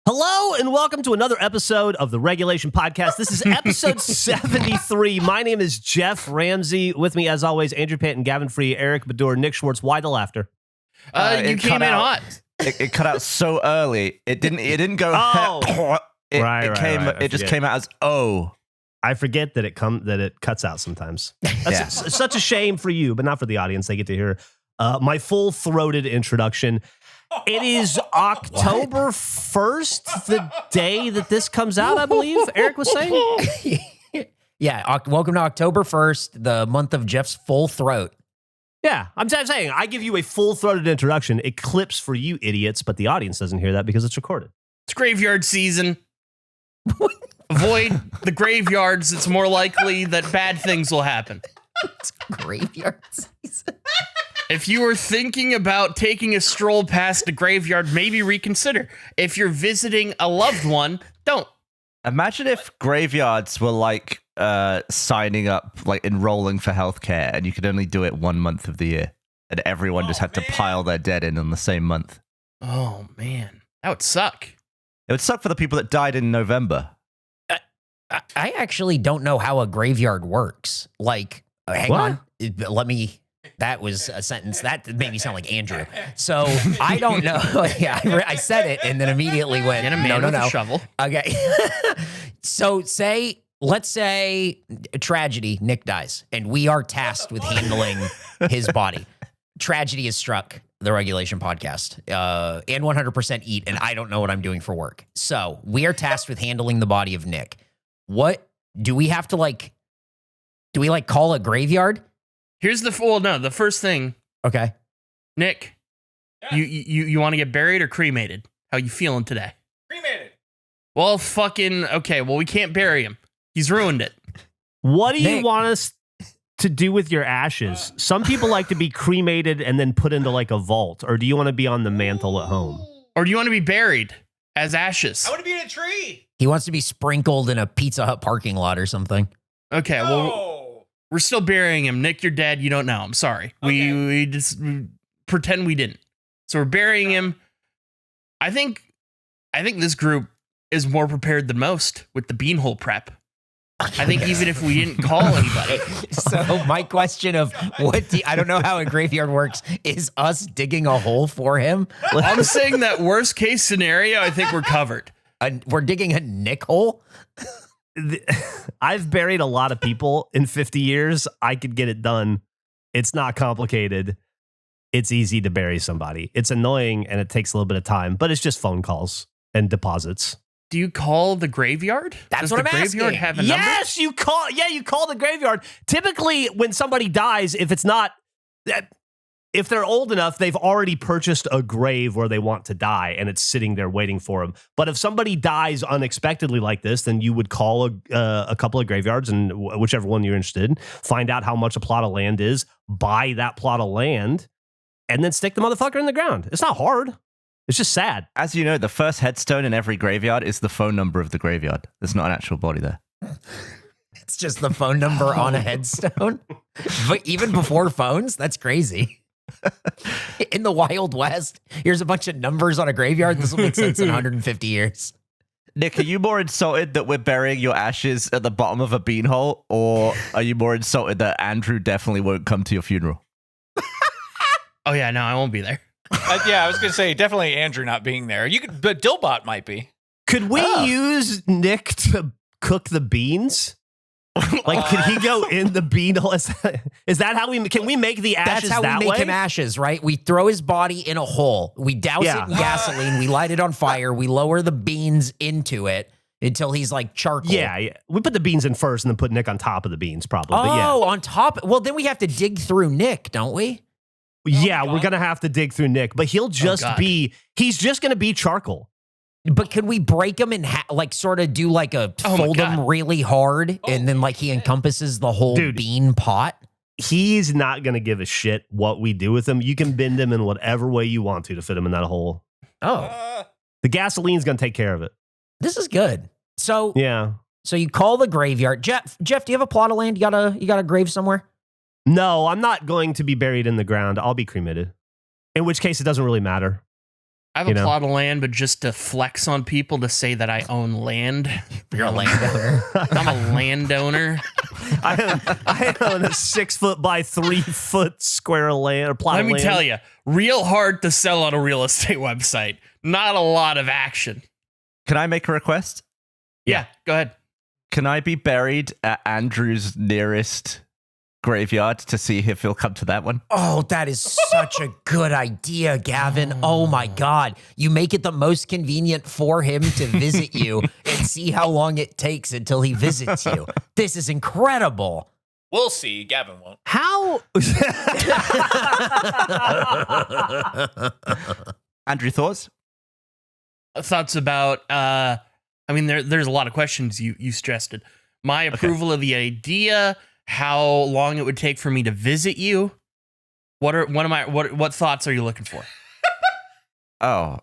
Hello and welcome to another episode of the Regulation Podcast. This is episode 73. My name is Geoff Ramsey. With me, as always, Andrew Panton, Gavin Free, Eric Baddour, Nick Schwartz. Why the laughter? You came in hot. It cut out so early. It didn't go. Oh. It just came out as oh. I forget that it cuts out sometimes. That's such a shame for you, but not for the audience. They get to hear my full-throated introduction. It is October 1st, the day that this comes out, I believe. Eric was saying? Yeah, welcome to October 1st, the month of Geoff's full throat. Yeah, I'm saying I give you a full-throated introduction. It clips for you idiots, but the audience doesn't hear that because it's recorded. It's graveyard season. Avoid the graveyards. It's more likely that bad things will happen. It's graveyard season. If you were thinking about taking a stroll past a graveyard, maybe reconsider. If you're visiting a loved one, don't. Imagine if graveyards were like signing up, like enrolling for healthcare, and you could only do it 1 month of the year, and everyone just had to pile their dead in on the same month. Oh man, that would suck. It would suck for the people that died in November. I actually don't know how a graveyard works. Like, hang on, let me. That was a sentence that made me sound like Andrew. So I don't know. Yeah, I said it and then immediately went, Get a man with no. a shovel. Okay. So let's say a tragedy, Nick dies, and we are tasked with handling his body. Tragedy has struck the Regulation Podcast and 100% eat, and I don't know what I'm doing for work. So we are tasked with handling the body of Nick. What do we have to do we call a graveyard? Here's the first thing. Okay. Nick, you want to get buried or cremated? How you feeling today? Cremated. Well, okay. Well, we can't bury him. He's ruined it. What do you Nick. want us to do with your ashes? Some people like to be cremated and then put into like a vault, or do you want to be on the mantle at home? Or do you want to be buried as ashes? I want to be in a tree. He wants to be sprinkled in a Pizza Hut parking lot or something. Okay, well, we're still burying him. Nick, you're dead. You don't know. I'm sorry. Okay. We just pretend we didn't. So we're burying him. I think this group is more prepared than most with the beanhole prep. I think even if we didn't call anybody. So my question of I don't know how a graveyard works, is us digging a hole for him? I'm saying that worst case scenario, I think we're covered. We're digging a Nick hole? I've buried a lot of people in 50 years. I could get it done. It's not complicated. It's easy to bury somebody. It's annoying and it takes a little bit of time, but it's just phone calls and deposits. Do you call the graveyard? That's Does what the I'm graveyard asking. have a number? Yes, you call. Yeah, you call the graveyard. Typically, when somebody dies, if they're old enough, they've already purchased a grave where they want to die, and it's sitting there waiting for them. But if somebody dies unexpectedly like this, then you would call a couple of graveyards, and whichever one you're interested in, find out how much a plot of land is, buy that plot of land, and then stick the motherfucker in the ground. It's not hard. It's just sad. As you know, the first headstone in every graveyard is the phone number of the graveyard. There's not an actual body there. It's just the phone number on a headstone? But even before phones? That's crazy. In the Wild West, here's a bunch of numbers on a graveyard. This will make sense in 150 years. Nick, are you more insulted that we're burying your ashes at the bottom of a beanhole, or are you more insulted that Andrew definitely won't come to your funeral? Oh yeah, no, I won't be there. Yeah, I was going to say, definitely Andrew not being there. But Dillbot might be. Could we use Nick to cook the beans? Like, could he go in the beanhole? Is that how can we make the ashes That's how that we make way? him ashes, right? We throw his body in a hole. We douse it in gasoline. We light it on fire. We lower the beans into it until he's like charcoal. Yeah. We put the beans in first and then put Nick on top of the beans, probably. But yeah. On top. Well, then we have to dig through Nick, don't we? Yeah, we're going to have to dig through Nick, but he's just going to be charcoal. But could we break him in sort of do like a fold him really hard and then like he encompasses the whole bean pot? He's not going to give a shit what we do with him. You can bend him in whatever way you want to fit him in that hole. Oh. The gasoline's going to take care of it. This is good. So yeah. So you call the graveyard. Geoff, do you have a plot of land? You got a grave somewhere? No, I'm not going to be buried in the ground. I'll be cremated. In which case, it doesn't really matter. I have a plot of land, but just to flex on people to say that I own land. You're a landowner. I'm a landowner. I own a 6 foot by 3 foot square of land or plot Let of me land. tell you, real hard to sell on a real estate website. Not a lot of action. Can I make a request? Yeah, go ahead. Can I be buried at Andrew's nearest graveyard to see if he'll come to that one? Oh, that is such a good idea, Gavin. Oh my God. You make it the most convenient for him to visit you and see how long it takes until he visits you. This is incredible. We'll see. Gavin won't. How? Andrew, thoughts? Thoughts about, there's a lot of questions you stressed it. My approval of the idea, how long it would take for me to visit you. What thoughts are you looking for? Oh,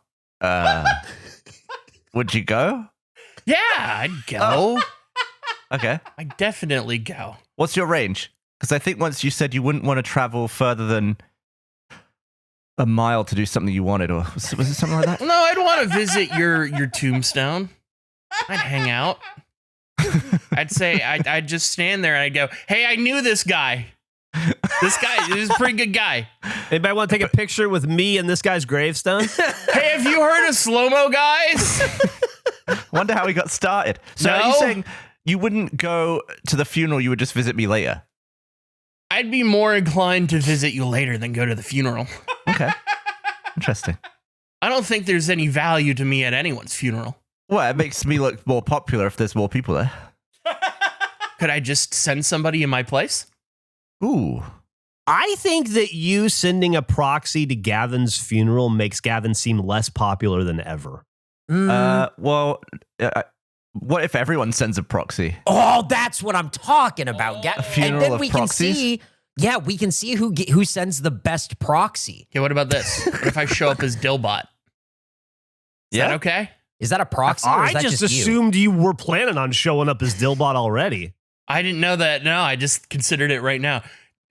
would you go? Yeah, I'd go. Okay. I'd definitely go. What's your range? Because I think once you said you wouldn't want to travel further than a mile to do something you wanted, or was it something like that? No, I'd want to visit your tombstone. I'd hang out. I'd say I'd just stand there and I'd go, "Hey, I knew this guy. This is a pretty good guy. Anybody want to take a picture with me and this guy's gravestone? Hey, have you heard of slow-mo, guys?" Wonder how he got started. So No? are you saying you wouldn't go to the funeral, you would just visit me later? I'd be more inclined to visit you later than go to the funeral. Okay. Interesting. I don't think there's any value to me at anyone's funeral. Well, it makes me look more popular if there's more people there. Could I just send somebody in my place? Ooh. I think that you sending a proxy to Gavin's funeral makes Gavin seem less popular than ever. What if everyone sends a proxy? Oh, that's what I'm talking about. A And funeral then of we can proxies? see, we can see who sends the best proxy. Okay, what about this? What if I show up as Dillbot? Is that okay? Is that a proxy or is I that just you? assumed you were planning on showing up as Dillbot already. I didn't know that. No, I just considered it right now.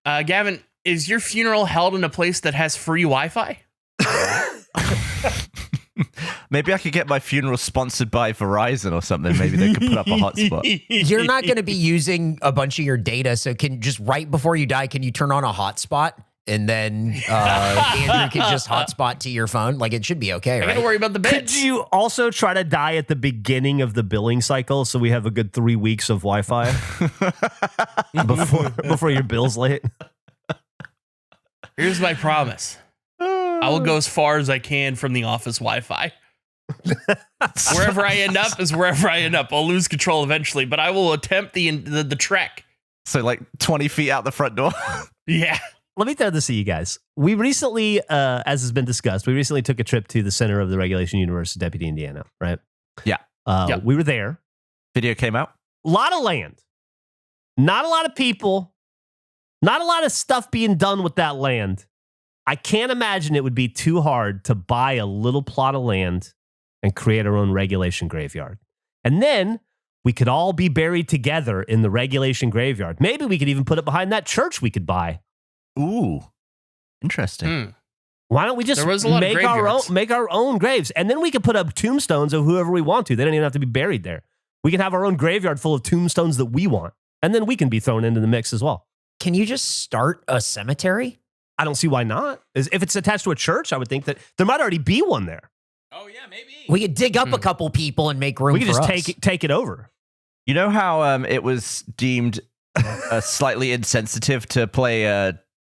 Gavin, is your funeral held in a place that has free Wi-Fi? Maybe I could get my funeral sponsored by Verizon or something. Maybe they could put up a hotspot. You're not going to be using a bunch of your data, so can just right before you die, can you turn on a hotspot? And then Andrew can just hotspot to your phone. Like, it should be okay, I right? gotta worry about the Could bits. you also try to die at the beginning of the billing cycle so we have a good 3 weeks of Wi-Fi before your bill's late? Here's my promise. I will go as far as I can from the office Wi-Fi. Wherever I end up is wherever I end up. I'll lose control eventually, but I will attempt the trek. So like 20 feet out the front door. Yeah. Let me throw this at you guys. We recently, as has been discussed, we recently took a trip to the center of the Regulation Universe, Deputy, Indiana, right? Yeah. Yep. We were there. Video came out. A lot of land. Not a lot of people. Not a lot of stuff being done with that land. I can't imagine it would be too hard to buy a little plot of land and create our own regulation graveyard. And then we could all be buried together in the regulation graveyard. Maybe we could even put it behind that church we could buy. Ooh. Interesting. Why don't we just There was a lot of make our own graves? And then we could put up tombstones of whoever we want to. They don't even have to be buried there. We can have our own graveyard full of tombstones that we want. And then we can be thrown into the mix as well. Can you just start a cemetery? I don't see why not. If it's attached to a church, I would think that there might already be one there. Oh yeah, maybe. We could dig up a couple people and make room We could for just us. take it over. You know how it was deemed slightly insensitive to play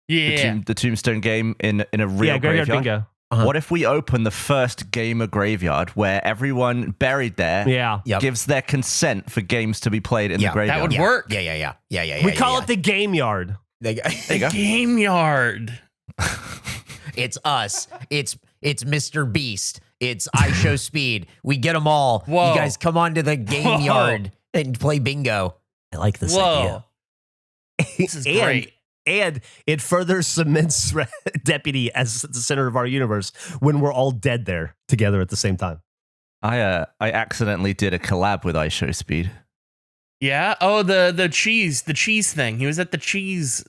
the Tombstone game in a real graveyard graveyard? bingo. Uh-huh. What if we open the first gamer graveyard where everyone buried there Yeah. Yep. gives their consent for games to be played in Yeah, the graveyard? That would work. Yeah. We call it the game yard. There you go. Game yard. It's us. It's Mr. Beast. It's iShowSpeed. We get them all. Whoa. You guys come on to the game Whoa. yard and play bingo. I like this Whoa. idea. This is great. And it further cements Deputy as the center of our universe when we're all dead there together at the same time. I accidentally did a collab with iShowSpeed. Yeah. Oh, the cheese thing. He was at the cheese.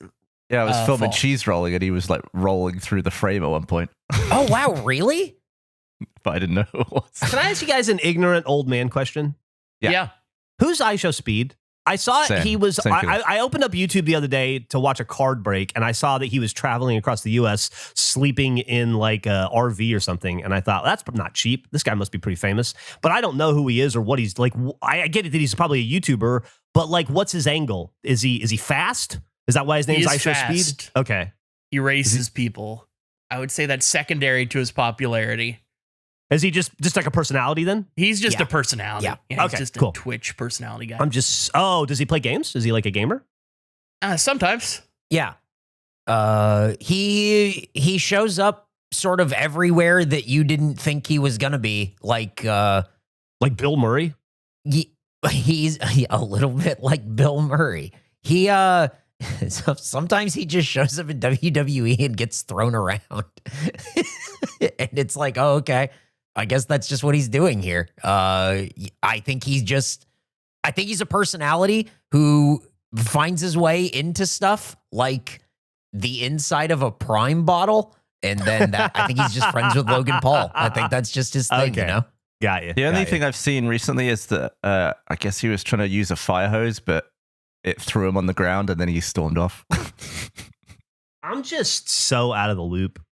Yeah, I was filming fall. cheese rolling and he was like rolling through the frame at one point. Oh, wow. Really? but I didn't know who it was. Can I ask you guys an ignorant old man question? Yeah. Yeah. Who's iShowSpeed? I saw Same. he was. Same feeling. I opened up YouTube the other day to watch a card break, and I saw that he was traveling across the U.S. sleeping in like a RV or something. And I thought that's not cheap. This guy must be pretty famous, but I don't know who he is or what he's like. I get it that he's probably a YouTuber, but like, what's his angle? Is he fast? Is that why his name's is iShowSpeed? fast. Okay. He races people. I would say that's secondary to his popularity. Is he just like a personality then? He's just Yeah. a personality. Yeah. He's Okay, just cool. a Twitch personality guy. Does he play games? Is he like a gamer? Sometimes. Yeah. He shows up sort of everywhere that you didn't think he was gonna be. Like Like Bill Murray? he's a little bit like Bill Murray. He so sometimes he just shows up in WWE and gets thrown around. And it's like, oh, okay. I guess that's just what he's doing here. I think he's a personality who finds his way into stuff like the inside of a Prime bottle. And then I think he's just friends with Logan Paul. I think that's just his thing, Okay. you know? Got you. The only Got you. thing I've seen recently is that I guess he was trying to use a fire hose, but it threw him on the ground and then he stormed off. I'm just so out of the loop at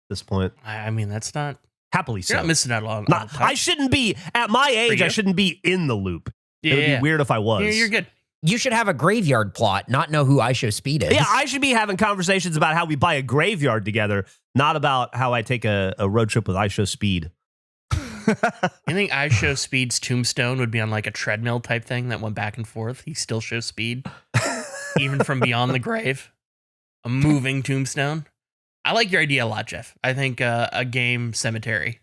this point. I mean, that's not. Happily You're so. not missing out on. Not- I shouldn't be at my age. I you? shouldn't be in the loop. Yeah, It would yeah. be weird if I was. Yeah, you're good. You should have a graveyard plot, not know who iShowSpeed is. Yeah, I should be having conversations about how we buy a graveyard together, not about how I take a road trip with iShowSpeed. You think iShowSpeed's tombstone would be on like a treadmill type thing that went back and forth? He still shows speed, even from beyond the grave. A moving tombstone. I like your idea a lot, Geoff. I think a game cemetary.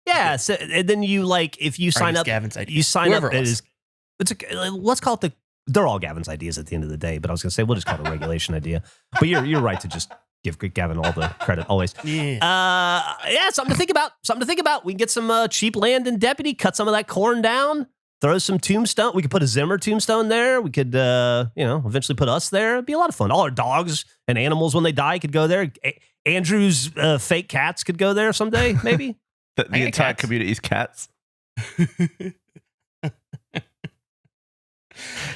Yeah, so, and then you like if you sign it's up, Gavin's idea. you sign Whoever up. it was. Let's call it they're all Gavin's ideas at the end of the day. But I was gonna say we'll just call it a regulation idea. But you're right to just give Gavin all the credit always. Yeah. Yeah, something to think about. Something to think about. We can get some cheap land in Deputy, cut some of that corn down, throw some tombstone. We could put a Zimmer tombstone there. We could, eventually put us there. It'd be a lot of fun. All our dogs and animals when they die could go there. Andrew's fake cats could go there someday, maybe. The I got entire cats. community's cats.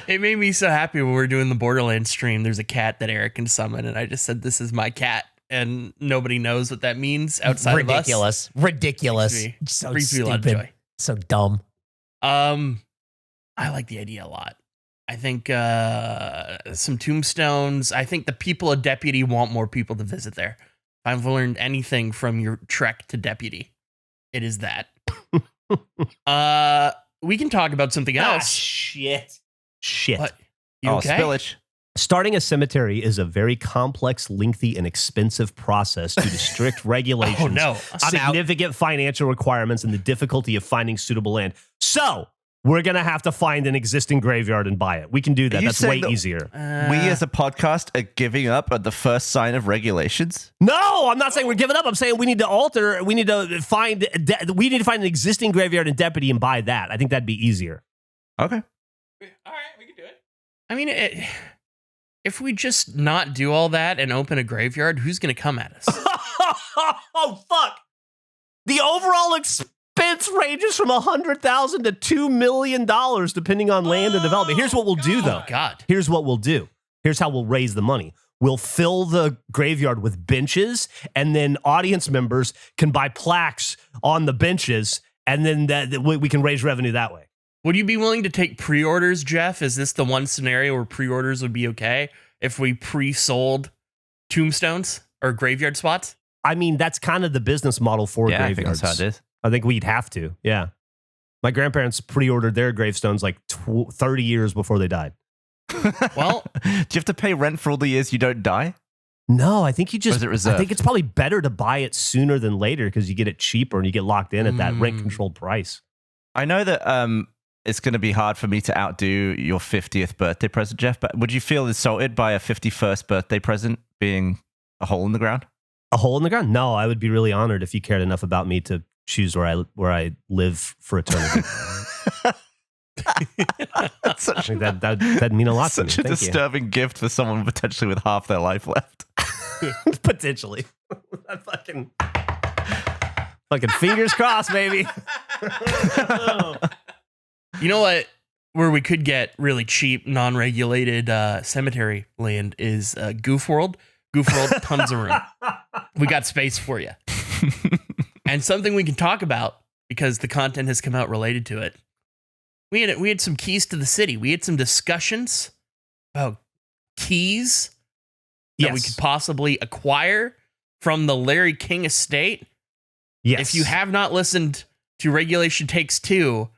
It made me so happy when we were doing the Borderlands stream. There's a cat that Eric can summon, and I just said, "This is my cat," and nobody knows what that means outside ridiculous. of us. Ridiculous. Makes So brings me a lot of stupid. joy. So dumb. I like the idea a lot. I think some tombstones. I think the people of Deputy want more people to visit there. If I've learned anything from your trek to Deputy, it is that. We can talk about something else. Shit. What? You okay? Spillage. Starting a cemetery is a very complex, lengthy, and expensive process due to strict regulations, Oh no! significant financial requirements, and the difficulty of finding suitable land. So we're going to have to find an existing graveyard and buy it. We can do that. Are you That's way saying that easier. We as a podcast are giving up at the first sign of regulations. No, I'm not saying we're giving up. I'm saying we need to alter. We need to find an existing graveyard and Deputy and buy that. I think that'd be easier. Okay. All right, we can do it. I mean, if we just not do all that and open a graveyard, who's going to come at us? Oh, fuck. The overall expense ranges from $100,000 to $2 million, depending on land and development. Here's what we'll do, though. Oh God! Here's what we'll do. Here's how we'll raise the money. We'll fill the graveyard with benches, and then audience members can buy plaques on the benches, and then we can raise revenue that way. Would you be willing to take pre-orders, Geoff? Is this the one scenario where pre-orders would be okay if we pre-sold tombstones or graveyard spots? I mean, that's kind of the business model for Yeah, I think graveyards. that's how it is. I think we'd have to. Yeah. My grandparents pre-ordered their gravestones like 30 years before they died. Well, do you have to pay rent for all the years you don't die? No, I think you just. Or is it I reserved? think it's probably better to buy it sooner than later because you get it cheaper and you get locked in at that rent-controlled price. I know that it's going to be hard for me to outdo your 50th birthday present, Geoff, but would you feel insulted by a 51st birthday present being a hole in the ground? A hole in the ground? No, I would be really honored if you cared enough about me to choose where I live for eternity. That's I think that'd mean a lot to me. such a Thank you. disturbing gift for someone potentially with half their life left. Potentially. I fucking Fucking fingers crossed, baby. You know what? Where we could get really cheap, non-regulated cemetery land is Goof World. Goof World, tons of room. We got space for you. And something we can talk about, because the content has come out related to it. We had some keys to the city. We had some discussions about keys that we could possibly acquire from the Larry King estate. Yes. If you have not listened to Regulation Takes Two,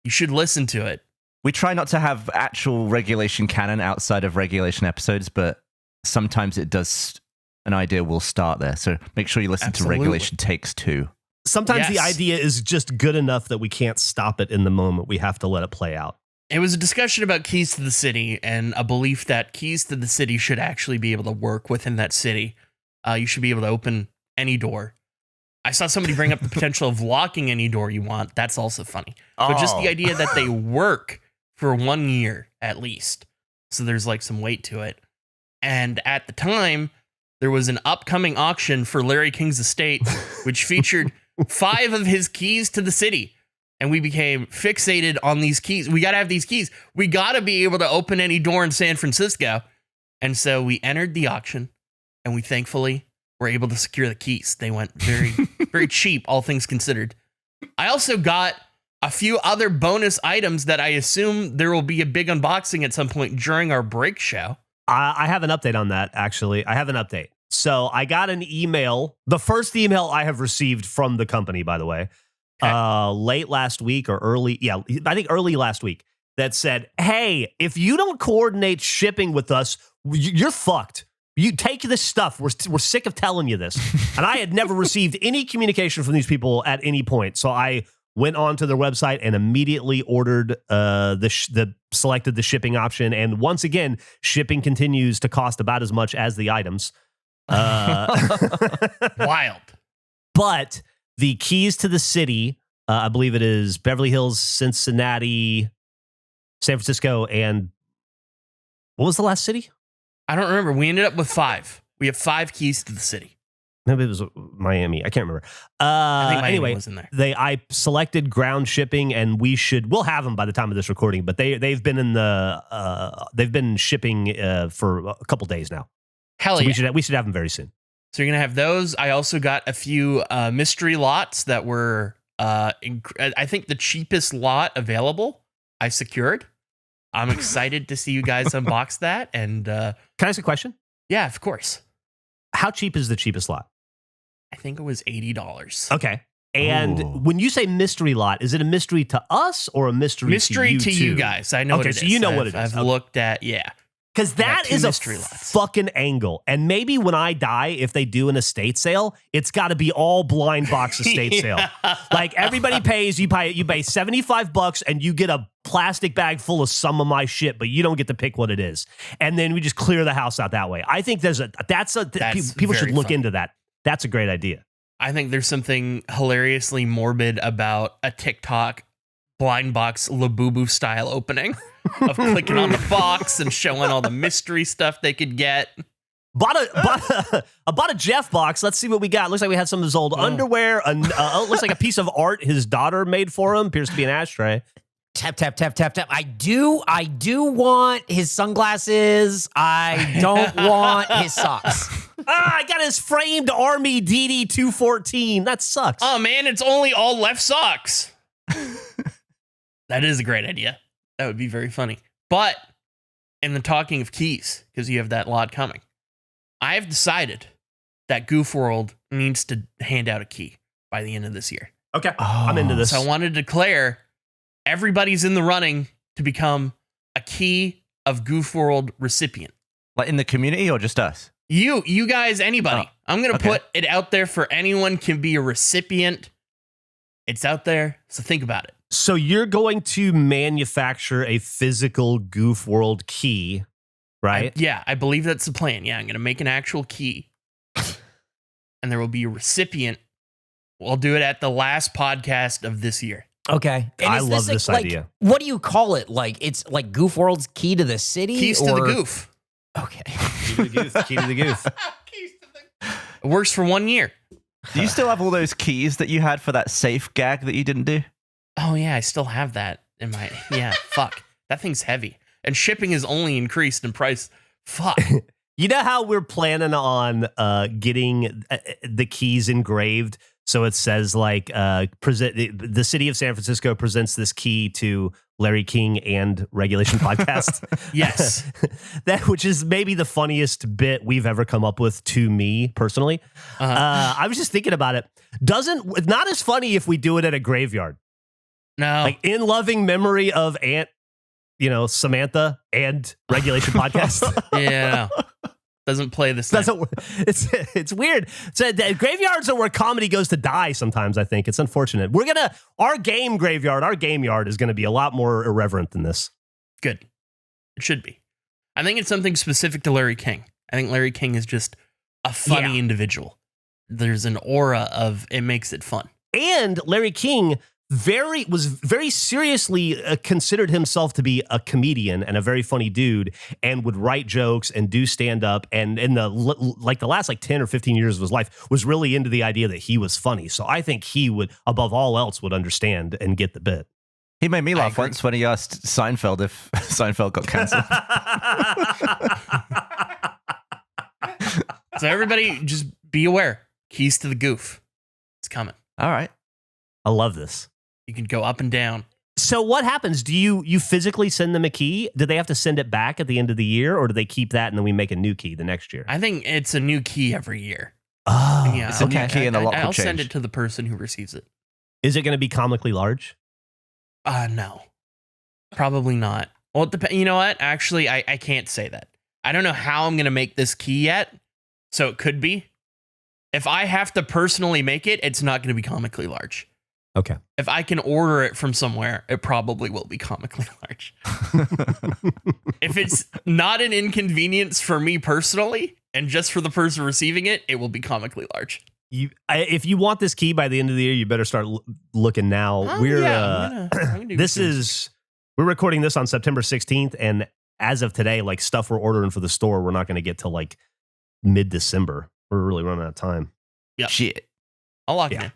you should listen to it. We try not to have actual regulation canon outside of regulation episodes, but sometimes it does. An idea will start there. So make sure you listen to Regulation Takes Two. Sometimes the idea is just good enough that we can't stop it in the moment. We have to let it play out. It was a discussion about keys to the city and a belief that keys to the city should actually be able to work within that city. You should be able to open any door. I saw somebody bring up the potential of locking any door you want. That's also funny. But just the idea that they work for 1 year at least. So there's like some weight to it. And at the time, there was an upcoming auction for Larry King's estate, which featured 5 of his keys to the city. And we became fixated on these keys. We got to have these keys. We got to be able to open any door in San Francisco. And so we entered the auction, and we thankfully were able to secure the keys. They went very, very cheap, all things considered. I also got a few other bonus items that I assume there will be a big unboxing at some point during our break show. I have an update on that, actually. I have an update. So I got an email, the first email I have received from the company, by the way, late last week or early last week, that said, hey, if you don't coordinate shipping with us, you're fucked. You take this stuff. We're sick of telling you this. And I had never received any communication from these people at any point. So I went on to their website and immediately ordered selected the shipping option. And once again, shipping continues to cost about as much as the items. Wild. But the keys to the city, I believe it is Beverly Hills, Cincinnati, San Francisco, and what was the last city? I don't remember. We ended up with 5. We have 5 keys to the city. Maybe it was Miami. I can't remember. I think Miami anyway, was in there. I selected ground shipping, and we'll have them by the time of this recording. But they've been shipping for a couple days now. Hell so yeah. we should have them very soon. So you're gonna have those. I also got a few mystery lots that were I think the cheapest lot available. I secured. I'm excited to see you guys unbox that. And can I ask a question? Yeah, of course. How cheap is the cheapest lot? I think it was $80. Okay. And when you say mystery lot, is it a mystery to us or a mystery to you guys? I know what it is. Okay, so you know what it is. I've looked at, yeah. Because that is a fucking angle. And maybe when I die, if they do an estate sale, it's got to be all blind box estate sale. Like everybody pays, you pay $75 and you get a plastic bag full of some of my shit, but you don't get to pick what it is. And then we just clear the house out that way. I think people should look into that. That's a great idea. I think there's something hilariously morbid about a TikTok blind box Labubu style opening of clicking on the box and showing all the mystery stuff they could get. Bought a Geoff box. Let's see what we got. Looks like we had some of his old underwear. Looks like a piece of art his daughter made for him. Appears to be an ashtray. Tap, tap, tap, tap, tap. I do want his sunglasses. I don't want his socks. I got his framed Army DD-214. That sucks. Oh, man, it's only all left socks. That is a great idea. That would be very funny. But in the talking of keys, because you have that lot coming, I have decided that Goof World needs to hand out a key by the end of this year. Okay, I'm into this. So I want to declare everybody's in the running to become a Key of Goof World recipient. Like in the community or just us? You guys, anybody. Oh, I'm going to put it out there for anyone can be a recipient. It's out there, so think about it. So you're going to manufacture a physical Goof World key, right? I believe that's the plan. Yeah, I'm going to make an actual key. And there will be a recipient. We'll do it at the last podcast of this year. Okay. And I love this idea. What do you call it? Like, it's like Goof World's key to the city? Keys to the goof. Okay. Key to the goof. Key to the goof. It works for 1 year. Do you still have all those keys that you had for that safe gag that you didn't do? Oh yeah, I still have that in my. Yeah, fuck. That thing's heavy, and shipping has only increased in price. Fuck. You know how we're planning on getting the keys engraved? So it says like the city of San Francisco presents this key to Larry King and Regulation Podcast. Yes. Which is maybe the funniest bit we've ever come up with to me personally. I was just thinking about it. Not as funny if we do it at a graveyard. No. Like in loving memory of Aunt, Samantha and Regulation Podcast. Yeah. Doesn't play the same. It's weird. So graveyards are where comedy goes to die sometimes, I think. It's unfortunate. Our game yard is gonna be a lot more irreverent than this. Good. It should be. I think it's something specific to Larry King. I think Larry King is just a funny individual. There's an aura of it makes it fun. And Larry King was very seriously considered himself to be a comedian and a very funny dude, and would write jokes and do stand up, and in the last 10 or 15 years of his life was really into the idea that he was funny. So I think he would, above all else, would understand and get the bit. He made me laugh once when he asked Seinfeld if Seinfeld got canceled. So everybody just be aware. Keys to the goof. It's coming. All right. I love this. You can go up and down. So what happens? Do you physically send them a key? Do they have to send it back at the end of the year, or do they keep that and then we make a new key the next year? I think it's a new key every year. Oh, Yeah, it's a new key and a lot will I'll send change. it to the person who receives it. Is it going to be comically large? No. Probably not. Well, it depends. You know what? Actually, I can't say that. I don't know how I'm going to make this key yet, so it could be. If I have to personally make it, it's not going to be comically large. Okay. If I can order it from somewhere, it probably will be comically large. If it's not an inconvenience for me personally, and just for the person receiving it, it will be comically large. If you want this key by the end of the year, you better start looking now. I'm gonna do We're recording this on September 16th, and as of today, like stuff we're ordering for the store, we're not going to get till like mid-December. We're really running out of time. Yeah. Shit. I'll lock it in.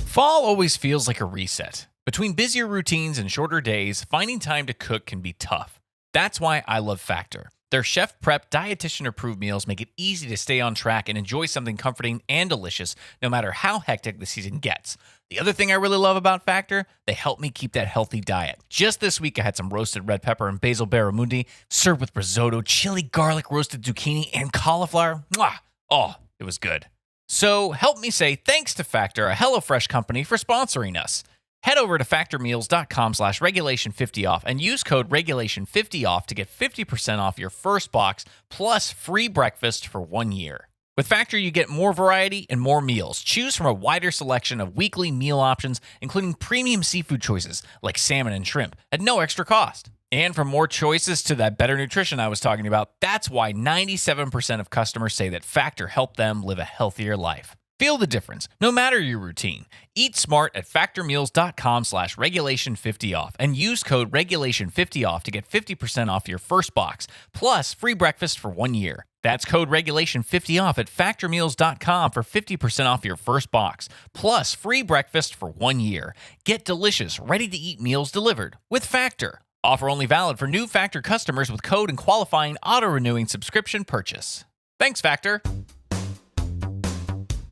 Fall always feels like a reset. Between busier routines and shorter days, finding time to cook can be tough. That's why I love Factor. Their chef prep, dietitian approved meals make it easy to stay on track and enjoy something comforting and delicious no matter how hectic the season gets. The other thing I really love about Factor, they help me keep that healthy diet. Just this week, I had some roasted red pepper and basil barramundi served with risotto, chili garlic roasted zucchini, and cauliflower. Mwah! Oh, it was good. So help me say thanks to Factor, a HelloFresh company, for sponsoring us. Head over to factormeals.com/regulation50off and use code regulation50off to get 50% off your first box plus free breakfast for 1 year. With Factor, you get more variety and more meals. Choose from a wider selection of weekly meal options, including premium seafood choices like salmon and shrimp at no extra cost. And from more choices to that better nutrition I was talking about, that's why 97% of customers say that Factor helped them live a healthier life. Feel the difference, no matter your routine. Eat smart at factormeals.com/regulation50off and use code regulation50off to get 50% off your first box, plus free breakfast for 1 year. That's code regulation50off at factormeals.com for 50% off your first box, plus free breakfast for 1 year. Get delicious, ready-to-eat meals delivered with Factor. Offer only valid for new Factor customers with code and qualifying auto-renewing subscription purchase. Thanks, Factor.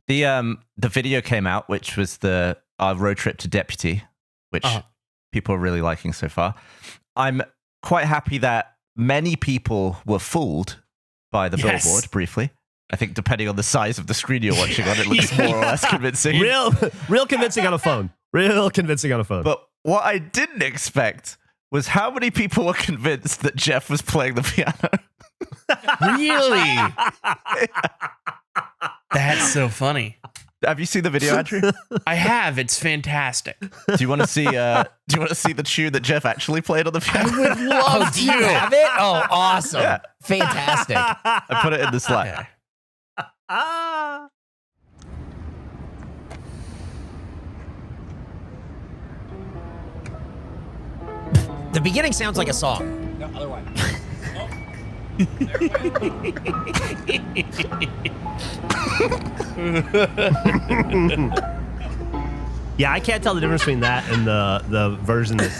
The video came out, which was the road trip to Deputy, which people are really liking so far. I'm quite happy that many people were fooled by the billboard briefly. I think depending on the size of the screen you're watching on, it looks more or less convincing. Real convincing on a phone. Real convincing on a phone. But what I didn't expect was how many people were convinced that Geoff was playing the piano. Really? That's so funny. Have you seen the video, Andrew? I have. It's fantastic. Do you want to see? Do you want to see the tune that Geoff actually played on the piano? I would love Do you have it? Oh, awesome. Yeah. Fantastic. I put it in the Slack. The beginning sounds like a song. No, otherwise. Yeah, I can't tell the difference between that and the version that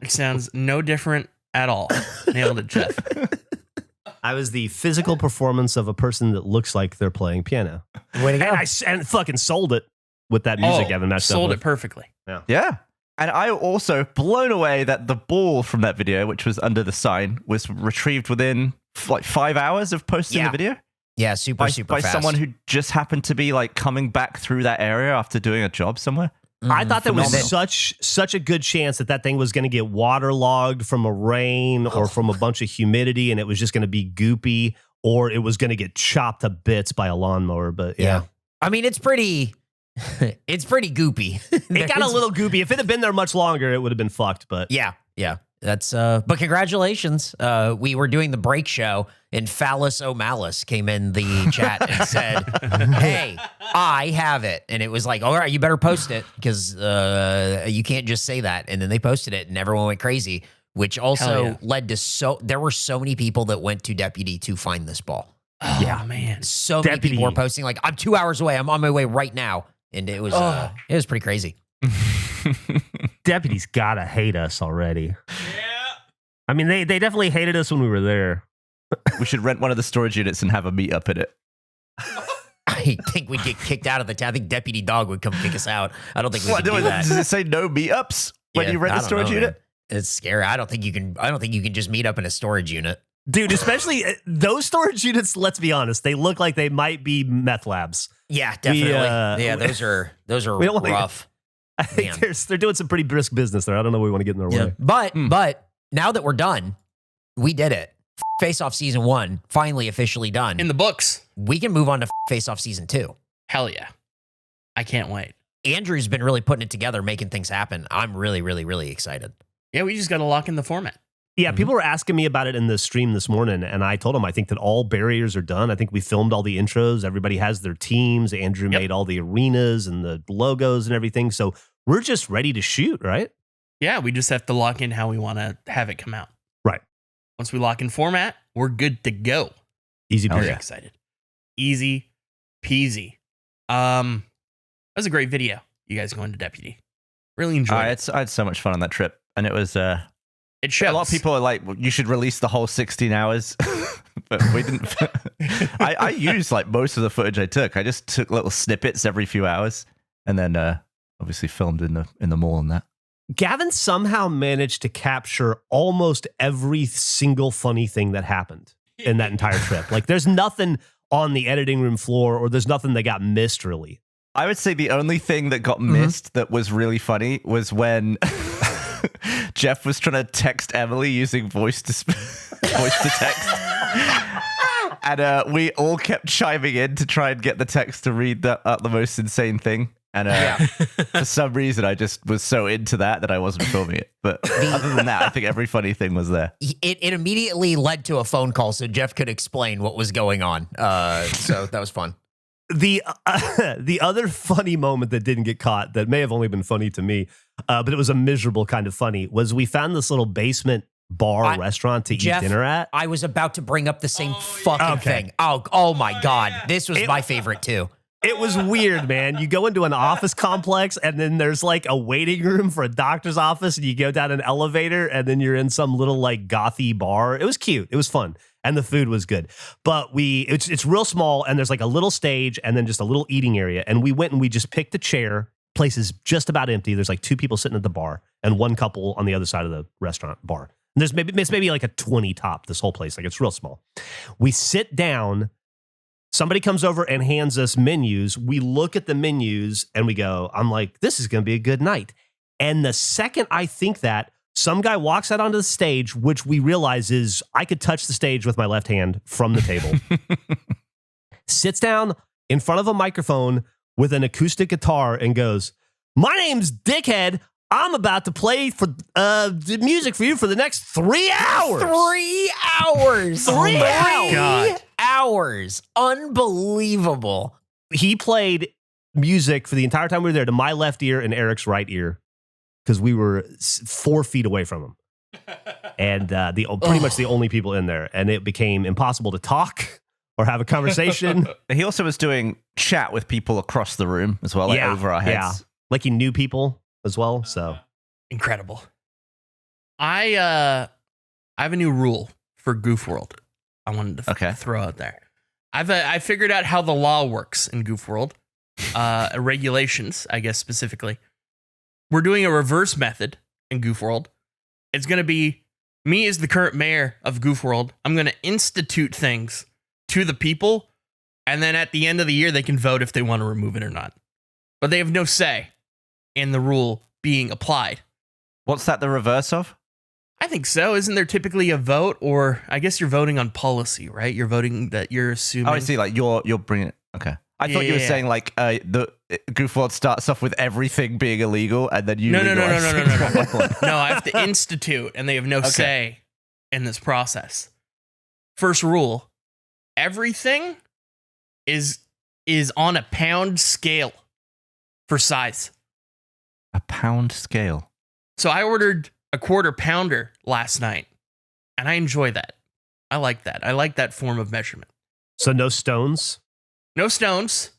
It sounds no different at all. Nailed it, Geoff. I was the physical performance of a person that looks like they're playing piano. Way to go. And fucking sold it with that music Gavin matched up sold with. it perfectly. Yeah. And I also blown away that the ball from that video, which was under the sign, was retrieved within like 5 hours of posting Yeah. the video. Yeah, super By fast. someone who just happened to be like coming back through that area after doing a job somewhere. I thought there was Phenomenal. such a good chance that thing was going to get waterlogged from a rain or from a bunch of humidity, and it was just going to be goopy, or it was going to get chopped to bits by a lawnmower. But yeah. I mean, it's pretty goopy. It got a little goopy. If it had been there much longer, it would have been fucked. But Yeah. That's but congratulations. We were doing the break show and Phallus O'Malice came in the chat and said, "Hey, I have it." And it was like, "All right, you better post it because you can't just say that." And then they posted it and everyone went crazy, which also led to there were so many people that went to Deputy to find this ball. Oh, man. So many Deputy. people were posting like, "I'm 2 hours away. I'm on my way right now." And it was pretty crazy. Deputy's gotta hate us already. I mean, they definitely hated us when we were there. We should rent one of the storage units and have a meetup in it. I think we'd get kicked out of the town. I think Deputy Dog would come kick us out. I don't think we What, could do that. does it say no meetups when Yeah, you rent I the don't storage know, unit? man. It's scary. I don't think you can just meet up in a storage unit. Dude, especially those storage units, let's be honest, they look like they might be meth labs. Yeah, definitely. Yeah, those are we don't wanna- rough. I think Man. they're doing some pretty brisk business there. I don't know we want to get in their way. But now that we're done, we did it. Face Off Season 1 finally officially done. In the books. We can move on to Face Off Season 2. Hell yeah. I can't wait. Andrew's been really putting it together, making things happen. I'm really, really, really excited. Yeah, we just got to lock in the format. Yeah, people were asking me about it in the stream this morning, and I told them I think that all barriers are done. I think we filmed all the intros. Everybody has their teams. Andrew made all the arenas and the logos and everything. So we're just ready to shoot, right? Yeah, we just have to lock in how we want to have it come out. Right. Once we lock in format, we're good to go. Easy Oh, peasy. Very yeah. excited. Easy peasy. That was a great video. You guys going to Deputy. Really enjoyed it. I had so much fun on that trip. And it was... It shows. A lot of people are like, well, you should release the whole 16 hours. But we didn't. I used like most of the footage I took. I just took little snippets every few hours and then obviously filmed in the mall and that. Gavin somehow managed to capture almost every single funny thing that happened in that entire trip. Like there's nothing on the editing room floor or there's nothing that got missed really. I would say the only thing that got missed that was really funny was when Geoff was trying to text Emily using voice to text. And we all kept chiming in to try and get the text to read the most insane thing. And for some reason, I just was so into that I wasn't filming it. But other than that, I think every funny thing was there. It immediately led to a phone call so Geoff could explain what was going on. So that was fun. The other funny moment that didn't get caught that may have only been funny to me, but it was a miserable kind of funny, was we found this little basement bar restaurant to Geoff, eat dinner at. I was about to bring up the same fucking thing. Oh my God. This was my favorite too. It was weird, man. You go into an office complex and then there's like a waiting room for a doctor's office and you go down an elevator and then you're in some little like gothy bar. It was cute. It was fun. And the food was good. But it's real small and there's like a little stage and then just a little eating area. And we went and we just picked a chair. Place is just about empty. There's like two people sitting at the bar and one couple on the other side of the restaurant bar. And it's maybe like a 20 top, this whole place. Like it's real small. We sit down. Somebody comes over and hands us menus. We look at the menus and we go, I'm like, this is going to be a good night. And the second I think that, some guy walks out onto the stage, which we realize is I could touch the stage with my left hand from the table. Sits down in front of a microphone with an acoustic guitar and goes, my name's Dickhead. I'm about to play for the music for you for the next 3 hours. 3 hours. 3 hours. God. Hours. Unbelievable. He played music for the entire time we were there to my left ear and Eric's right ear because we were 4 feet away from him. and pretty much the only people in there, and it became impossible to talk or have a conversation. He also was doing chat with people across the room as well, like over our heads. Yeah, like he knew people as well. So Incredible. I have a new rule for Goof World. I wanted to throw out there. I figured out how the law works in Goof World. Regulations, I guess specifically. We're doing a reverse method in Goof World. It's going to be me as the current mayor of Goof World. I'm going to institute things to the people, and then at the end of the year, they can vote if they want to remove it or not. But they have no say in the rule being applied. What's that the reverse of? I think so. Isn't there typically a vote, or I guess you're voting on policy, right? You're voting that you're assuming. Oh, I see. Like you're bringing it. Okay. I thought you were saying like the Goof World starts off with everything being illegal, and then you No. No, I have to institute, and they have no say in this process. First rule: everything is on a pound scale for size. A pound scale. So I ordered a quarter pounder last night, and I enjoy that. I like that. I like that form of measurement. So no stones? No stones.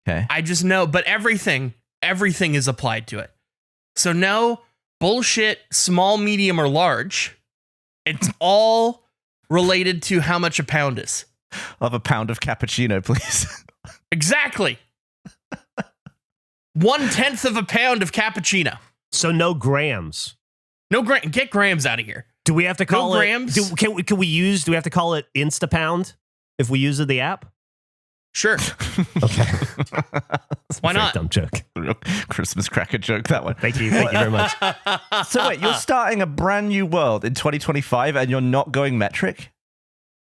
Okay. I just know, but everything is applied to it. So no bullshit, small, medium, or large. It's all related to how much a pound is. I'll have a pound of cappuccino, please. Exactly. 1/10 of a pound of cappuccino. So no grams. No get grams out of here. Do we have to call No it? grams. Do we have to call it Instapound if we use the app? Sure. Okay. Why not? Dumb joke. Christmas cracker joke, that one. Thank you very much. So wait, you're starting a brand new world in 2025 and you're not going metric?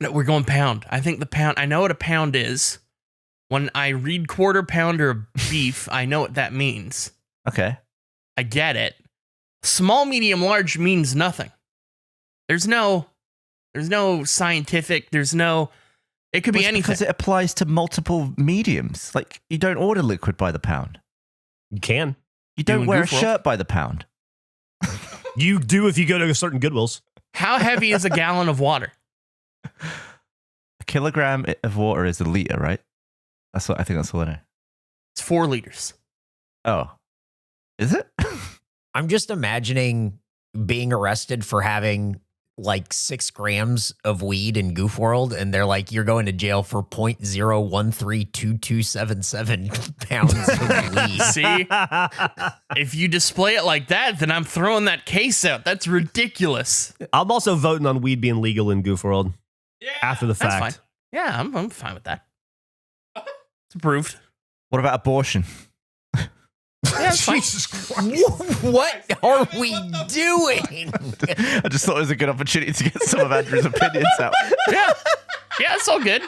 No, we're going pound. I think the pound, I know what a pound is. When I read quarter pounder of beef, I know what that means. Okay. I get it. Small, medium, large means nothing. There's no scientific, it could be anything. Because it applies to multiple mediums. Like, you don't order liquid by the pound. You can. You don't in wear a Goof World? shirt by the pound. You do if you go to a certain Goodwills. How heavy is a gallon of water? A kilogram of water is a liter, right? I think that's all I know. It's 4 liters. Oh. Is it? I'm just imagining being arrested for having like 6 grams of weed in Goof World, and they're like, you're going to jail for 0.0132277 pounds of weed. See? If you display it like that, then I'm throwing that case out. That's ridiculous. I'm also voting on weed being legal in Goof World. Yeah. After the That's fact. fine. Yeah, I'm fine with that. It's approved. What about abortion? Yeah, it's fine. Jesus Christ. What are we doing? I just thought it was a good opportunity to get some of Andrew's opinions out. Yeah, it's all good.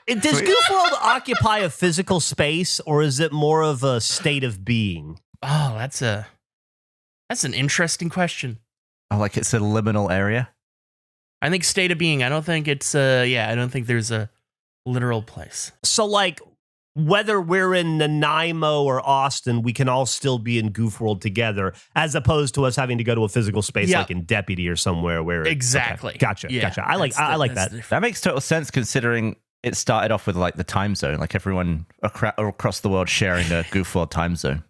Does Goof World occupy a physical space, or is it more of a state of being? Oh, that's an interesting question. Oh, like it's a liminal area? I think state of being. I don't think it's I don't think there's a literal place. So, like, whether we're in Nanaimo or Austin, we can all still be in Goof World together, as opposed to us having to go to a physical space like in Deputy or somewhere where Exactly. Okay. Gotcha. Yeah, I like that. That makes total sense considering it started off with like the time zone, like everyone across the world sharing a Goof World time zone.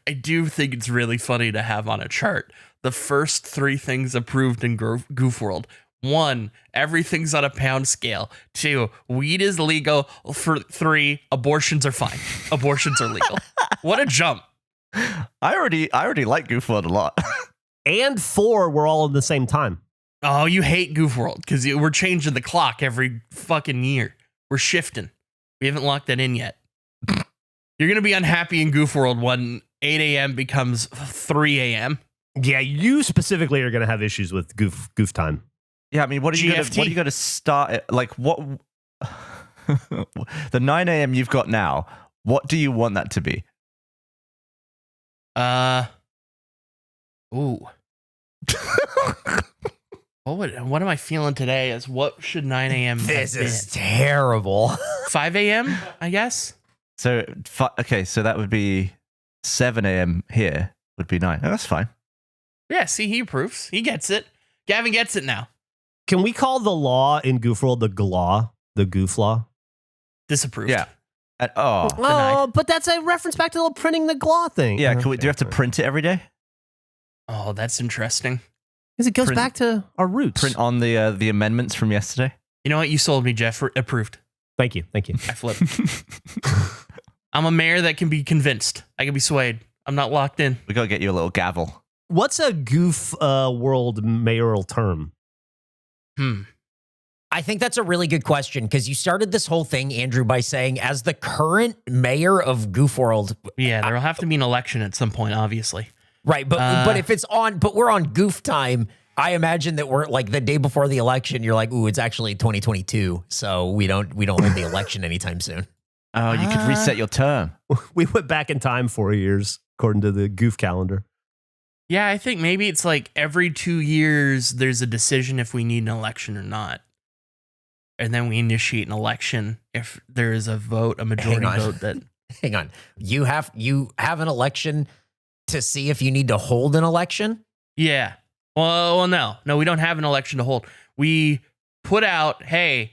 I do think it's really funny to have on a chart the first 3 things approved in Goof World. 1, everything's on a pound scale. 2, weed is legal. 3, abortions are fine. Abortions are legal. What a jump. I already like Goof World a lot. And 4, we're all in the same time. Oh, you hate Goof World because we're changing the clock every fucking year. We're shifting. We haven't locked that in yet. You're going to be unhappy in Goof World when 8 a.m. becomes 3 a.m. Yeah, you specifically are going to have issues with goof time. Yeah, I mean, what are you going to start it? Like, what? The 9 a.m. you've got now, what do you want that to be? Ooh. What am I feeling today as what should 9 a.m. This have is been? terrible. 5 a.m., I guess? So, so that would be 7 a.m. here would be 9. Oh, that's fine. Yeah, see, he approves. He gets it. Gavin gets it now. Can we call the law in Goof World the GLAW, the Goof Law? Disapproved. Yeah. Oh, Denied. but that's a reference back to the printing the GLAW thing. Yeah. Do you have to print it every day? Oh, that's interesting. Because it goes Print- back to our roots. Print on the amendments from yesterday? You know what? You sold me, Geoff. Approved. Thank you. Thank you. I flip. I'm a mayor that can be convinced. I can be swayed. I'm not locked in. We got to get you a little gavel. What's a Goof World mayoral term? I think that's a really good question because you started this whole thing, Andrew, by saying, as the current mayor of Goof World, Yeah, there'll have to be an election at some point, obviously. right? But if it's on, but we're on Goof time. I imagine that we're like the day before the election. You're like, ooh, it's actually 2022, so we don't hold the election anytime soon. Oh, you could reset your term. We went back in time 4 years, according to the Goof calendar. Yeah, I think maybe it's like every 2 years there's a decision if we need an election or not. And then we initiate an election if there is a vote, a majority on. vote that Hang on, you have an election to see if you need to hold an election. Yeah. Well, no, we don't have an election to hold. We put out, hey,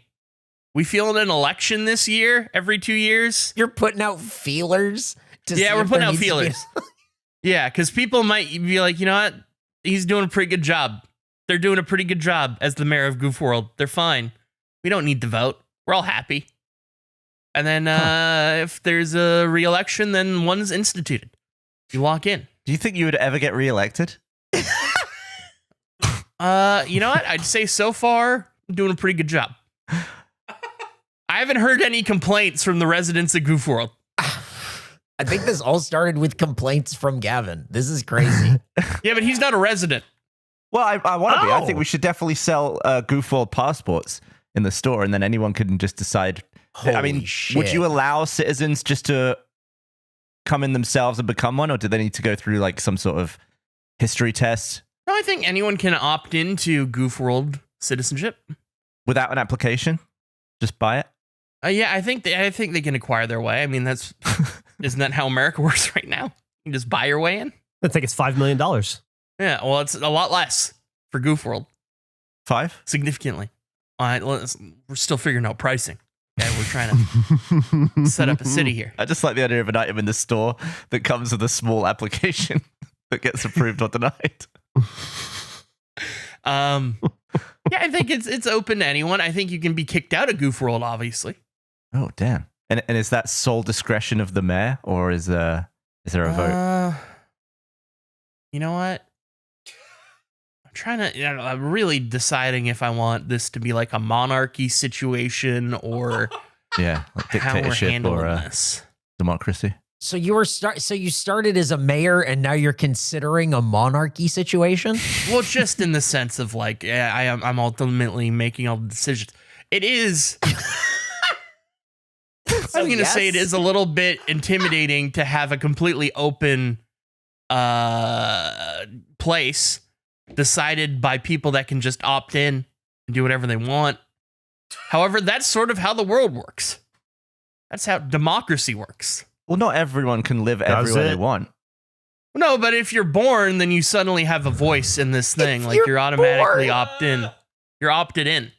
we feeling an election this year every 2 years. You're putting out feelers. Yeah, we're putting out feelers. Yeah, because people might be like, you know what? He's doing a pretty good job. They're doing a pretty good job as the mayor of Goof World. They're fine. We don't need to vote. We're all happy. And then if there's a re-election, then one's instituted. You walk in. Do you think you would ever get reelected? You know what? I'd say so far, I'm doing a pretty good job. I haven't heard any complaints from the residents of Goof World. I think this all started with complaints from Gavin. This is crazy. Yeah, but he's not a resident. Well, I want to be. I Oh. think we should definitely sell Goof World passports in the store, and then anyone can just decide. I mean, Holy shit. would you allow citizens just to come in themselves and become one, or do they need to go through like some sort of history test No, I think anyone can opt into Goof World citizenship. without an application? Just buy it. Yeah, I think they can acquire their way. I mean, that's isn't that how America works right now? You just buy your way in. I think it's $5 million. Yeah, well, it's a lot less for Goof World, 5? significantly. We're still figuring out pricing. Okay, we're trying to set up a city here. I just like the idea of an item in the store that comes with a small application that gets approved or denied. Yeah, I think it's open to anyone. I think you can be kicked out of Goof World, obviously. Oh, damn. And is that sole discretion of the mayor, or is there a vote? You know what? I'm really deciding if I want this to be like a monarchy situation or Yeah, like how we're dictatorship handling or this. democracy. So you started as a mayor and now you're considering a monarchy situation? Well, just in the sense of like, yeah, I'm ultimately making all the decisions. It is. I'm going to say it is a little bit intimidating to have a completely open place decided by people that can just opt in and do whatever they want. However, that's sort of how the world works. That's how democracy works. Well, not everyone can live Does everywhere it? they want. No, but if you're born, then you suddenly have a voice in this thing. If Like you're you're automatically born. opt in. You're opted in.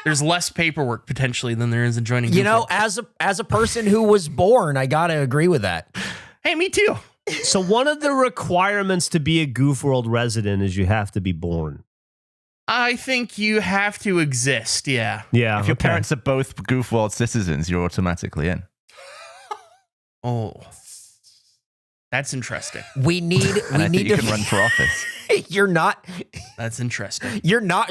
There's less paperwork potentially than there is in joining. You Goof know, World. as a person who was born, I got to agree with that. Hey, me too. So one of the requirements to be a Goof World resident is you have to be born. I think you have to exist. Yeah. Yeah. If your okay. parents are both Goof World citizens, you're automatically in. Oh, that's interesting. We need And I think you to can run for office. You're not That's interesting.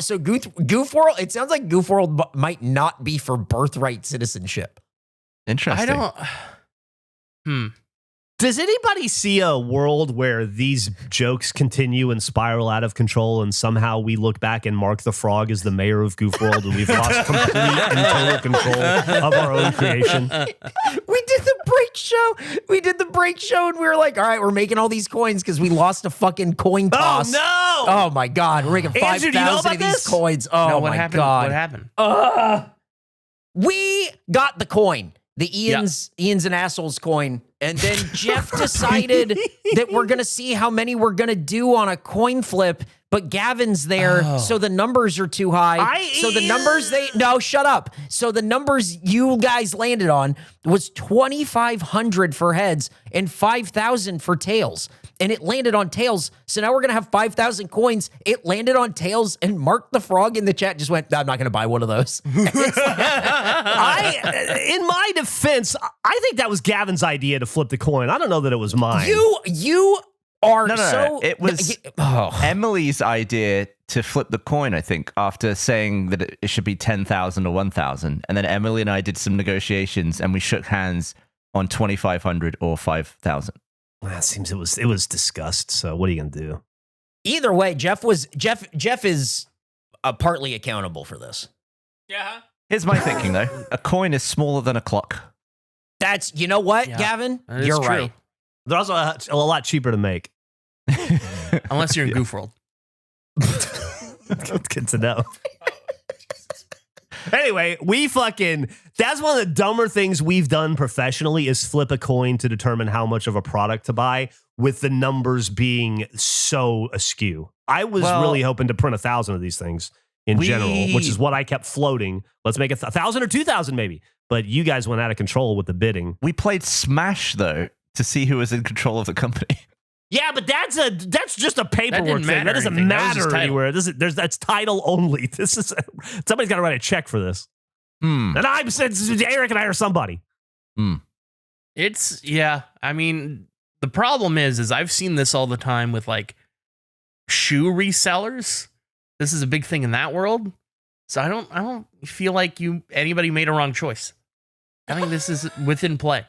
so Goof World, it sounds like Goof World might not be for birthright citizenship. Interesting. I don't. Does anybody see a world where these jokes continue and spiral out of control, and somehow we look back and Marc the Frog is the mayor of Goof World, and we've lost complete and total control of our own creation? We did the break show and we were like, all right, we're making all these coins because we lost a fucking coin toss. Oh Oh my God, we're making Andrew, do you know 5,000 of about these this? coins. Oh No, what my happened? God. What happened? We got the coin the Ian's and assholes coin. And then Geoff decided that we're going to see how many we're going to do on a coin flip, but Gavin's there, so the numbers are too high. Shut up. So the numbers you guys landed on was 2,500 for heads and 5,000 for tails. And it landed on tails. So now we're going to have 5,000 coins. It landed on tails, and Marc the Frog in the chat just went, I'm not going to buy one of those. In my defense, I think that was Gavin's idea to flip the coin. I don't know that it was mine. You are No. It was Emily's idea to flip the coin, I think, after saying that it should be 10,000 or 1,000. And then Emily and I did some negotiations, and we shook hands on 2,500 or 5,000. Well, it seems it was discussed. So what are you gonna do? Either way, Geoff is partly accountable for this. Yeah. Here's my thinking, though. A coin is smaller than a clock. That's, you know what, Gavin? You're true. right. They're also a lot cheaper to make. Unless you're in Goof World. That's good to know. Anyway, that's one of the dumber things we've done professionally is flip a coin to determine how much of a product to buy with the numbers being so askew. I was really hoping to print 1,000 of these things in general, which is what I kept floating. Let's make it 1,000 or 2,000 maybe. But you guys went out of control with the bidding. We played Smash, though, to see who was in control of the company. Yeah, but that's just a paperwork thing. That doesn't anything. That was matter just title. anywhere. That's title only. This is somebody's got to write a check for this. And I said Eric and I are somebody. It's I mean, the problem is I've seen this all the time with like shoe resellers. This is a big thing in that world. So I don't feel like anybody made a wrong choice. I think this is within play.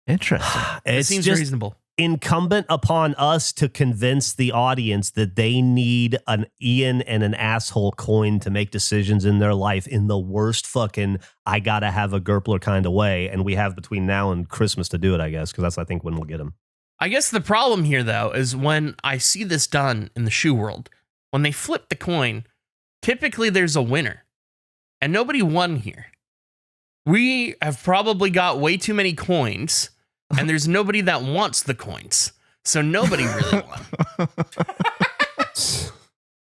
Interesting. It seems reasonable. Incumbent upon us to convince the audience that they need an Ian and an asshole coin to make decisions in their life in the worst fucking I gotta have a Gerpler kind of way. And we have between now and Christmas to do it, I guess, because that's, I think, when we'll get them. I guess the problem here, though, is when I see this done in the shoe world, when they flip the coin, typically there's a winner. And nobody won here. We have probably got way too many coins, and there's nobody that wants the coins. So nobody really won.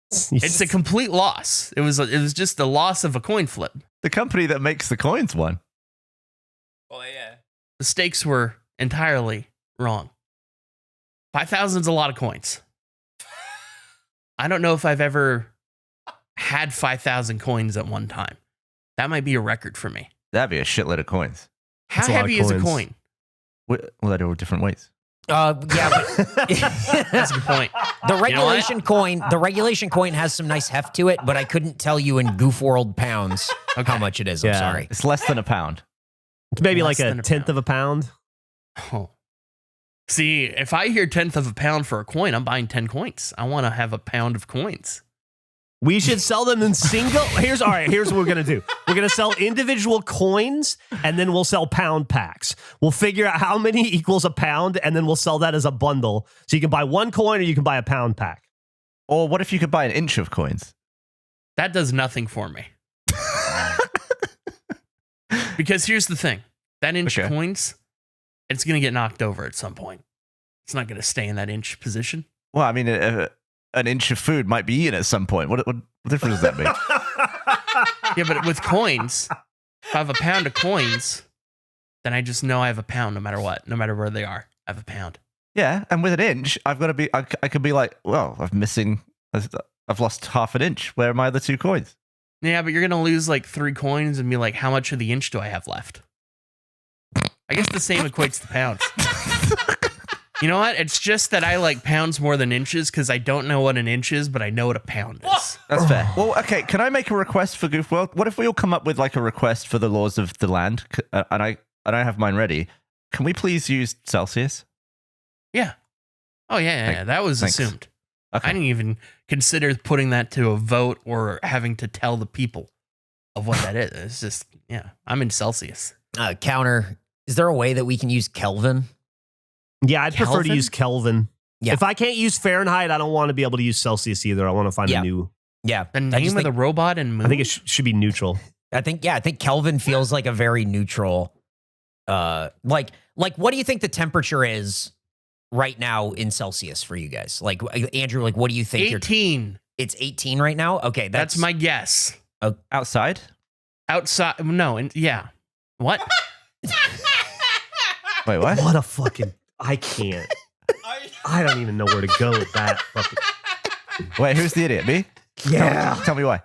It's a complete loss. It was just a loss of a coin flip. The company that makes the coins won. Well, yeah. The stakes were entirely wrong. 5,000 is a lot of coins. I don't know if I've ever had 5,000 coins at one time. That might be a record for me. That'd be a shitload of coins. How That's a lot of heavy is a coins. coin? Well, they're all different weights. Yeah, but That's a good point. the regulation coin has some nice heft to it, but I couldn't tell you in Goof World pounds how much it is. I'm Yeah. sorry. It's less than a pound. It's maybe Less like than a a tenth pound. of a pound. Oh. See, if I hear 1/10 of a pound for a coin, I'm buying 10 coins. I want to have a pound of coins. We should sell them in single. Here's what we're going to do. We're going to sell individual coins, and then we'll sell pound packs. We'll figure out how many equals a pound, and then we'll sell that as a bundle. So you can buy one coin or you can buy a pound pack. Or what if you could buy an inch of coins? That does nothing for me. Because here's the thing. That inch Okay. coins, it's going to get knocked over at some point. It's not going to stay in that inch position. Well, I mean, an inch of food might be eaten at some point. What difference does that make? Yeah, but with coins, if I have a pound of coins, then I just know I have a pound no matter what. No matter where they are, I have a pound. Yeah, and with an inch, I've got to be. I could be like, well, I've lost half an inch. Where are my other 2 coins? Yeah, but you're going to lose like 3 coins and be like, how much of the inch do I have left? I guess the same equates to pounds. You know what? It's just that I like pounds more than inches because I don't know what an inch is, but I know what a pound is. That's fair. Well, okay. Can I make a request for Goof World? What if we all come up with like a request for the laws of the land? And I have mine ready. Can we please use Celsius? Yeah. Oh, yeah. That was Thanks. assumed. Okay. I didn't even consider putting that to a vote or having to tell the people of what that is. It's just, yeah, I'm in Celsius. Counter. Is there a way that we can use Kelvin? Yeah, I'd prefer to Kelvin? use Kelvin. Yeah. If I can't use Fahrenheit, I don't want to be able to use Celsius either. I want to find Yeah. a new. Yeah. The I name just of the think, robot and moon? I think it should be neutral. I think Kelvin feels like a very neutral. Like what do you think the temperature is right now in Celsius for you guys? Like Andrew, like what do you think? 18. It's 18 right now. Okay, That's my guess. Outside? Outside. No. And yeah. What? Wait, what? What a fucking... I can't. I don't even know where to go with that. Fucking... Wait, who's the idiot? Me? Yeah. Tell me why.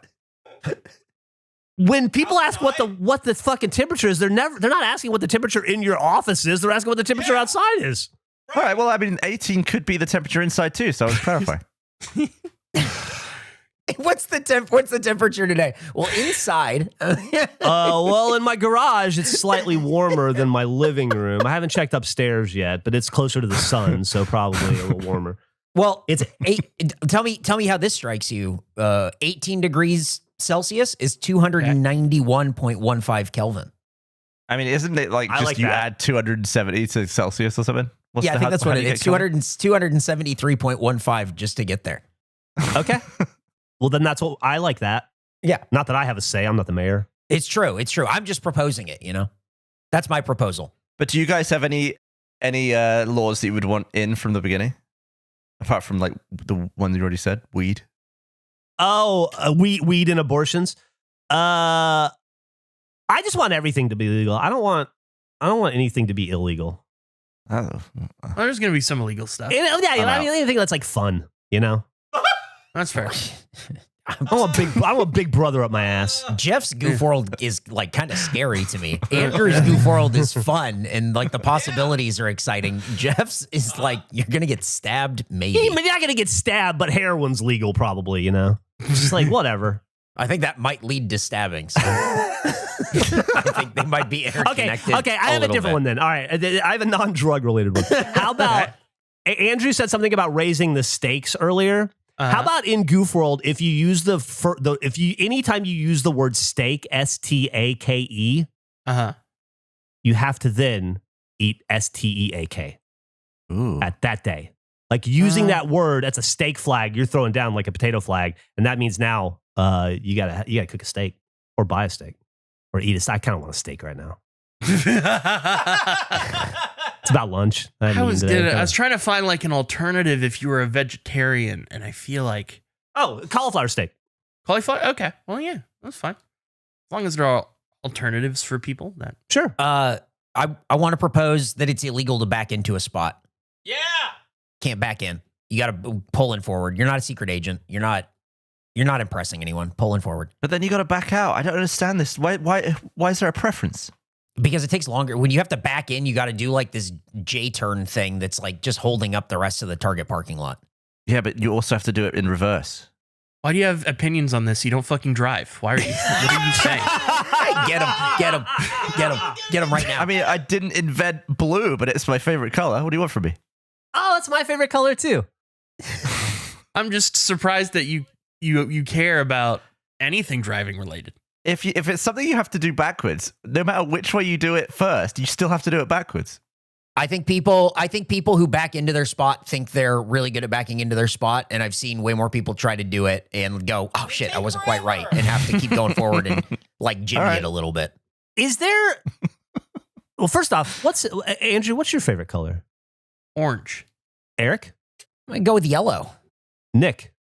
When people ask what the fucking temperature is, they're not asking what the temperature in your office is. They're asking what the temperature outside is. All right, well, I mean, 18 could be the temperature inside too, so I was clarifying. What's the temperature today? Well, inside. Well, in my garage, it's slightly warmer than my living room. I haven't checked upstairs yet, but it's closer to the sun, so probably a little warmer. Well, it's 8. Tell me how this strikes you. 18 degrees Celsius is 291.15 Kelvin. I mean, isn't it like I just like you that. add 270 to Celsius or something? I think that's what it is. 273.15 just to get there. Okay. Well, then that's what I like that. Yeah. Not that I have a say. I'm not the mayor. It's true. I'm just proposing it, you know? That's my proposal. But do you guys have any laws that you would want in from the beginning? Apart from like the one you already said, weed. Oh, weed and abortions. I just want everything to be legal. I don't want anything to be illegal. Oh. There's going to be some illegal stuff. Yeah, I mean anything that's like fun, you know. That's fair. I want a big brother up my ass. Jeff's Goof World is like kind of scary to me. Andrew's Goof World is fun and like the possibilities are exciting. Jeff's is like you're gonna get stabbed, maybe. You're not gonna get stabbed, but heroin's legal, probably. You know, it's just like whatever. I think that might lead to stabbings. I think they might be interconnected. Okay. I have a different one then. All right, I have a non-drug related one. How about Andrew said something about raising the stakes earlier? How about in Goof World, if you use anytime you use the word stake, STAKE, you have to then eat STEAK at that day. Like using that word, that's a steak flag. You're throwing down like a potato flag, and that means now you gotta cook a steak or buy a steak or eat a steak. I kind of want a steak right now. It's about lunch. I was trying to find like an alternative if you were a vegetarian, and I feel like cauliflower steak. Cauliflower. Okay, well, yeah, that's fine as long as there are alternatives for people. That Sure. I want to propose that it's illegal to back into a spot. Yeah. Can't back in. You got to pull in forward. You're not a secret agent. You're not impressing anyone. Pulling forward. But then you got to back out. I don't understand this. Why is there a preference? Because it takes longer. When you have to back in, you got to do like this J-turn thing that's like just holding up the rest of the Target parking lot. Yeah, but you also have to do it in reverse. Why do you have opinions on this? You don't fucking drive. Why are you? What are you saying? Get him right now. I mean, I didn't invent blue, but it's my favorite color. What do you want from me? Oh, it's my favorite color too. I'm just surprised that you care about anything driving related. If it's something you have to do backwards, no matter which way you do it first, you still have to do it backwards. I think people who back into their spot think they're really good at backing into their spot, and I've seen way more people try to do it and go, "Oh shit, I wasn't quite right," and have to keep going forward and like jimmy it a little bit. Is there? Well, first off, Andrew? What's your favorite color? Orange. Eric? I go with yellow. Nick?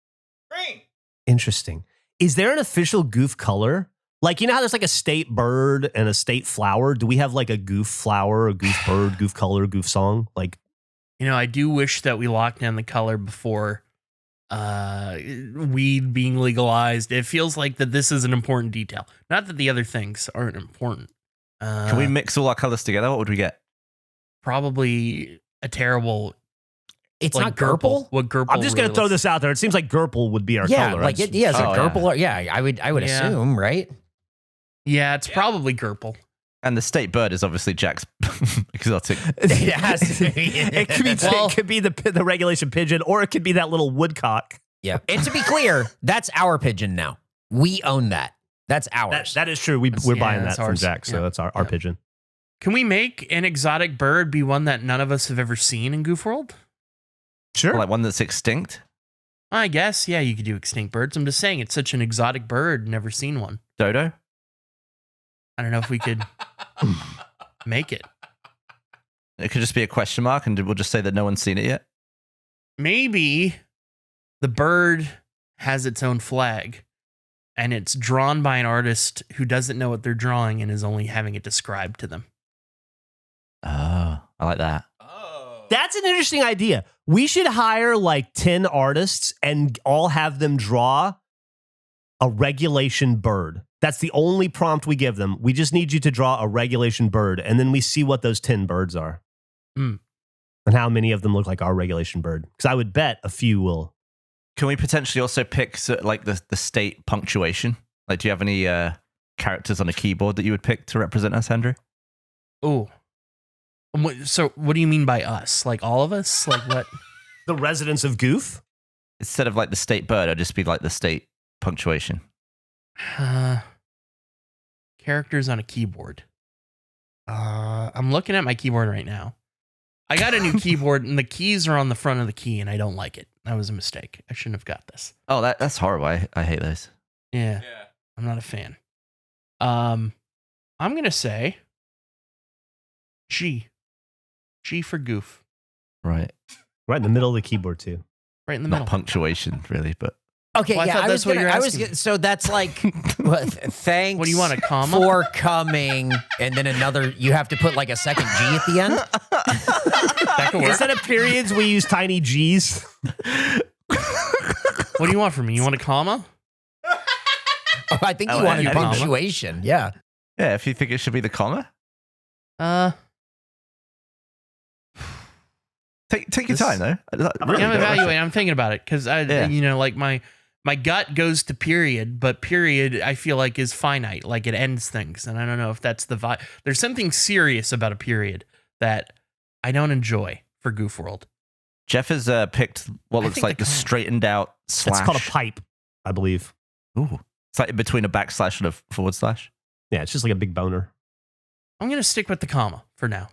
Green. Interesting. Is there an official goof color? Like, you know how there's like a state bird and a state flower? Do we have like a goof flower, a goof bird, goof color, goof song? Like, I do wish that we locked down the color before weed being legalized. It feels like that this is an important detail. Not that the other things aren't important. Can we mix all our colors together? What would we get? Probably a terrible... It's like not Gurple? What Gurple I'm just going to throw this out there. It seems like Gurple would be our color. Like it's a Gurple. Yeah, I would assume, right? Yeah, it's probably Gurple. And the state bird is obviously Jack's exotic. It has to be. It could be the regulation pigeon, or it could be that little woodcock. Yeah. And to be clear, that's our pigeon now. We own that. That's ours. That is true. We're buying that from ours. Jack, so that's our pigeon. Can we make an exotic bird be one that none of us have ever seen in Goof World? Sure. Like one that's extinct? I guess, yeah, you could do extinct birds. I'm just saying it's such an exotic bird, never seen one. Dodo? I don't know if we could make it. It could just be a question mark, and we'll just say that no one's seen it yet. Maybe the bird has its own flag, and it's drawn by an artist who doesn't know what they're drawing and is only having it described to them. Oh, I like that. Oh. That's an interesting idea. We should hire like 10 artists and all have them draw a regulation bird. That's the only prompt we give them. We just need you to draw a regulation bird, and then we see what those 10 birds are. Hmm. And how many of them look like our regulation bird. Because I would bet a few will. Can we potentially also pick like the state punctuation? Like, do you have any characters on a keyboard that you would pick to represent us, Andrew? Oh. So what do you mean by us? Like all of us? Like what? The residents of Goof? Instead of like the state bird, it'd just be like the state punctuation. Characters on a keyboard. I'm looking at my keyboard right now. I got a new keyboard and the keys are on the front of the key and I don't like it. That was a mistake. I shouldn't have got this. Oh, that's horrible. I hate those. Yeah, Yeah. I'm not a fan. I'm going to say G. G for goof. Right. Right in the middle of the keyboard, too. Right in the Not middle. punctuation, really, but Okay, Well, I yeah, thought I was that's what gonna. you're I was asking. gonna, so that's like, thanks. What do you want, a comma? for coming, and then another? You have to put like a second G at the end. That could work. Instead of periods, we use tiny G's. What do you want from me? You want a comma? Oh, I think you Oh, wanted I think- punctuation. Yeah. yeah, if you think it should be the comma, take your This- time though. Really, I'm don't rush it. evaluating. I'm thinking about it because Yeah. like my gut goes to period, but period I feel like is finite, like it ends things, and I don't know if that's the vibe. There's something serious about a period that I don't enjoy for Goof World. Jeff has picked what I looks think like the the comma. straightened out slash. It's called a pipe, I believe. Ooh, it's like between a backslash and a forward slash. Yeah, it's just like a big boner. I'm gonna stick with the comma for now.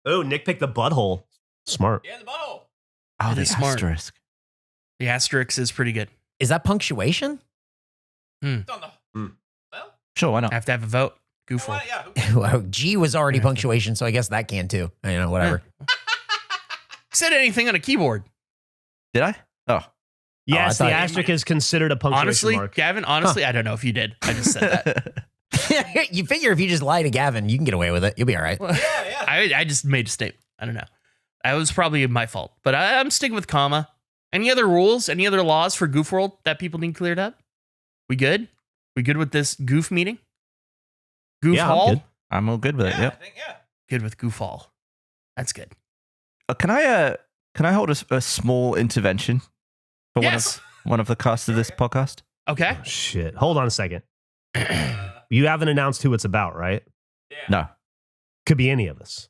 Oh, Nick picked the butthole. Smart. Yeah, the bottle. Oh, It the is smart. asterisk. The asterisk is pretty good. Is that punctuation? It's on the. Well, Sure, why I not? have to have a vote. Goof World. yeah. who- Well, G was already punctuation, so I guess that can too. You know, whatever. Said anything on a keyboard? Did I? Oh, Yes, I the thought- asterisk is considered a punctuation Honestly, mark. Gavin. Honestly, I don't know if you did. I just said that. You figure if you just lie to Gavin, you can get away with it. You'll be all right. Yeah. I just made a statement. I don't know. That was probably my fault, but I'm sticking with comma. Any other rules? Any other laws for Goof World that people need cleared up? We good? We good with this Goof meeting? Goof Yeah, I'm Hall? good. I'm all good with it. Yeah, Yep. I think, yeah. Good with Goof Hall. That's good. Can I hold a small intervention for Yes. one of the cast of this podcast? Okay. Oh, shit. Hold on a second. You haven't announced who it's about, right? Yeah. No, Could be any of us.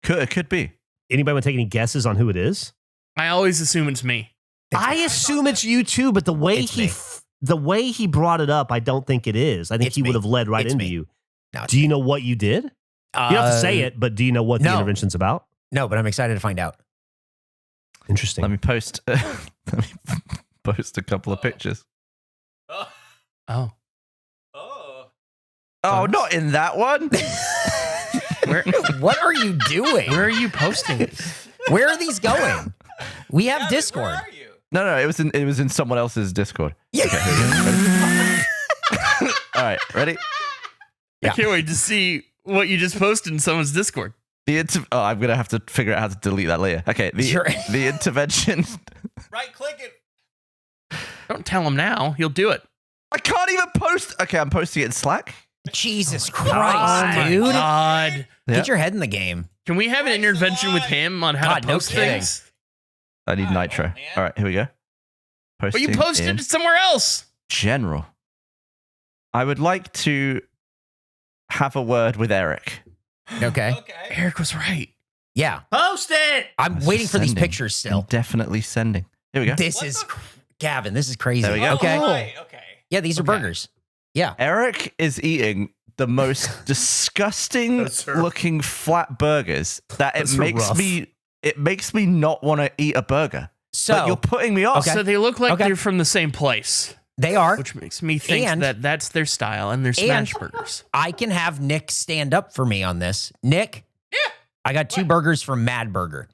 it could be. Anybody want to take any guesses on who it is? I always assume it's me. I assume it's you too, but the way It's me. the way he brought it up, I don't think it is. I think It's he me. would have led right It's into me. you. No, Do you know what you did? You don't have to say it, but do you know what the no. intervention's about? No, but I'm excited to find out. Interesting. Let me post. Let me post a couple of pictures. Oh. Oh. Oh. Oh, not in that one. Where What are you doing? where are you posting this? Where are these going? We have Gavin, Discord. Where are you? No, it was in someone else's Discord. Yeah. Okay, here we go. Ready? All right, ready? I can't wait to see what you just posted in someone's Discord. I'm gonna have to figure out how to delete that later. Okay, Sure. the intervention. Right click it. Don't tell him now. He'll do it. I can't even post. Okay, I'm posting it in Slack. Jesus Oh Christ, my dude. God. Yeah. Get your head in the game. Can we have an intervention with him on how God, to no post kidding. things? I need I nitro. know, man. All right, here we go. But Posting you posted in it somewhere else. general. I would like to have a word with Eric. Okay. Okay. Eric was right. Yeah. Post it. I'm That's waiting for these sending. pictures still. I'm definitely sending. Here we go. This What is, the- Gavin, this is crazy. There we go. Okay. Oh, right, okay. Yeah, these are Okay. burgers. Yeah. Eric is eating the most disgusting Those are- looking flat burgers that Those are rough. it makes me not want to eat a burger. So But you're putting me off. Okay. So they look like Okay. they're from the same place, they are. which makes me think And- that that's their style and they're smash burgers. I can have Nick stand up for me on this. Nick, I got 2 burgers from Mad Burger.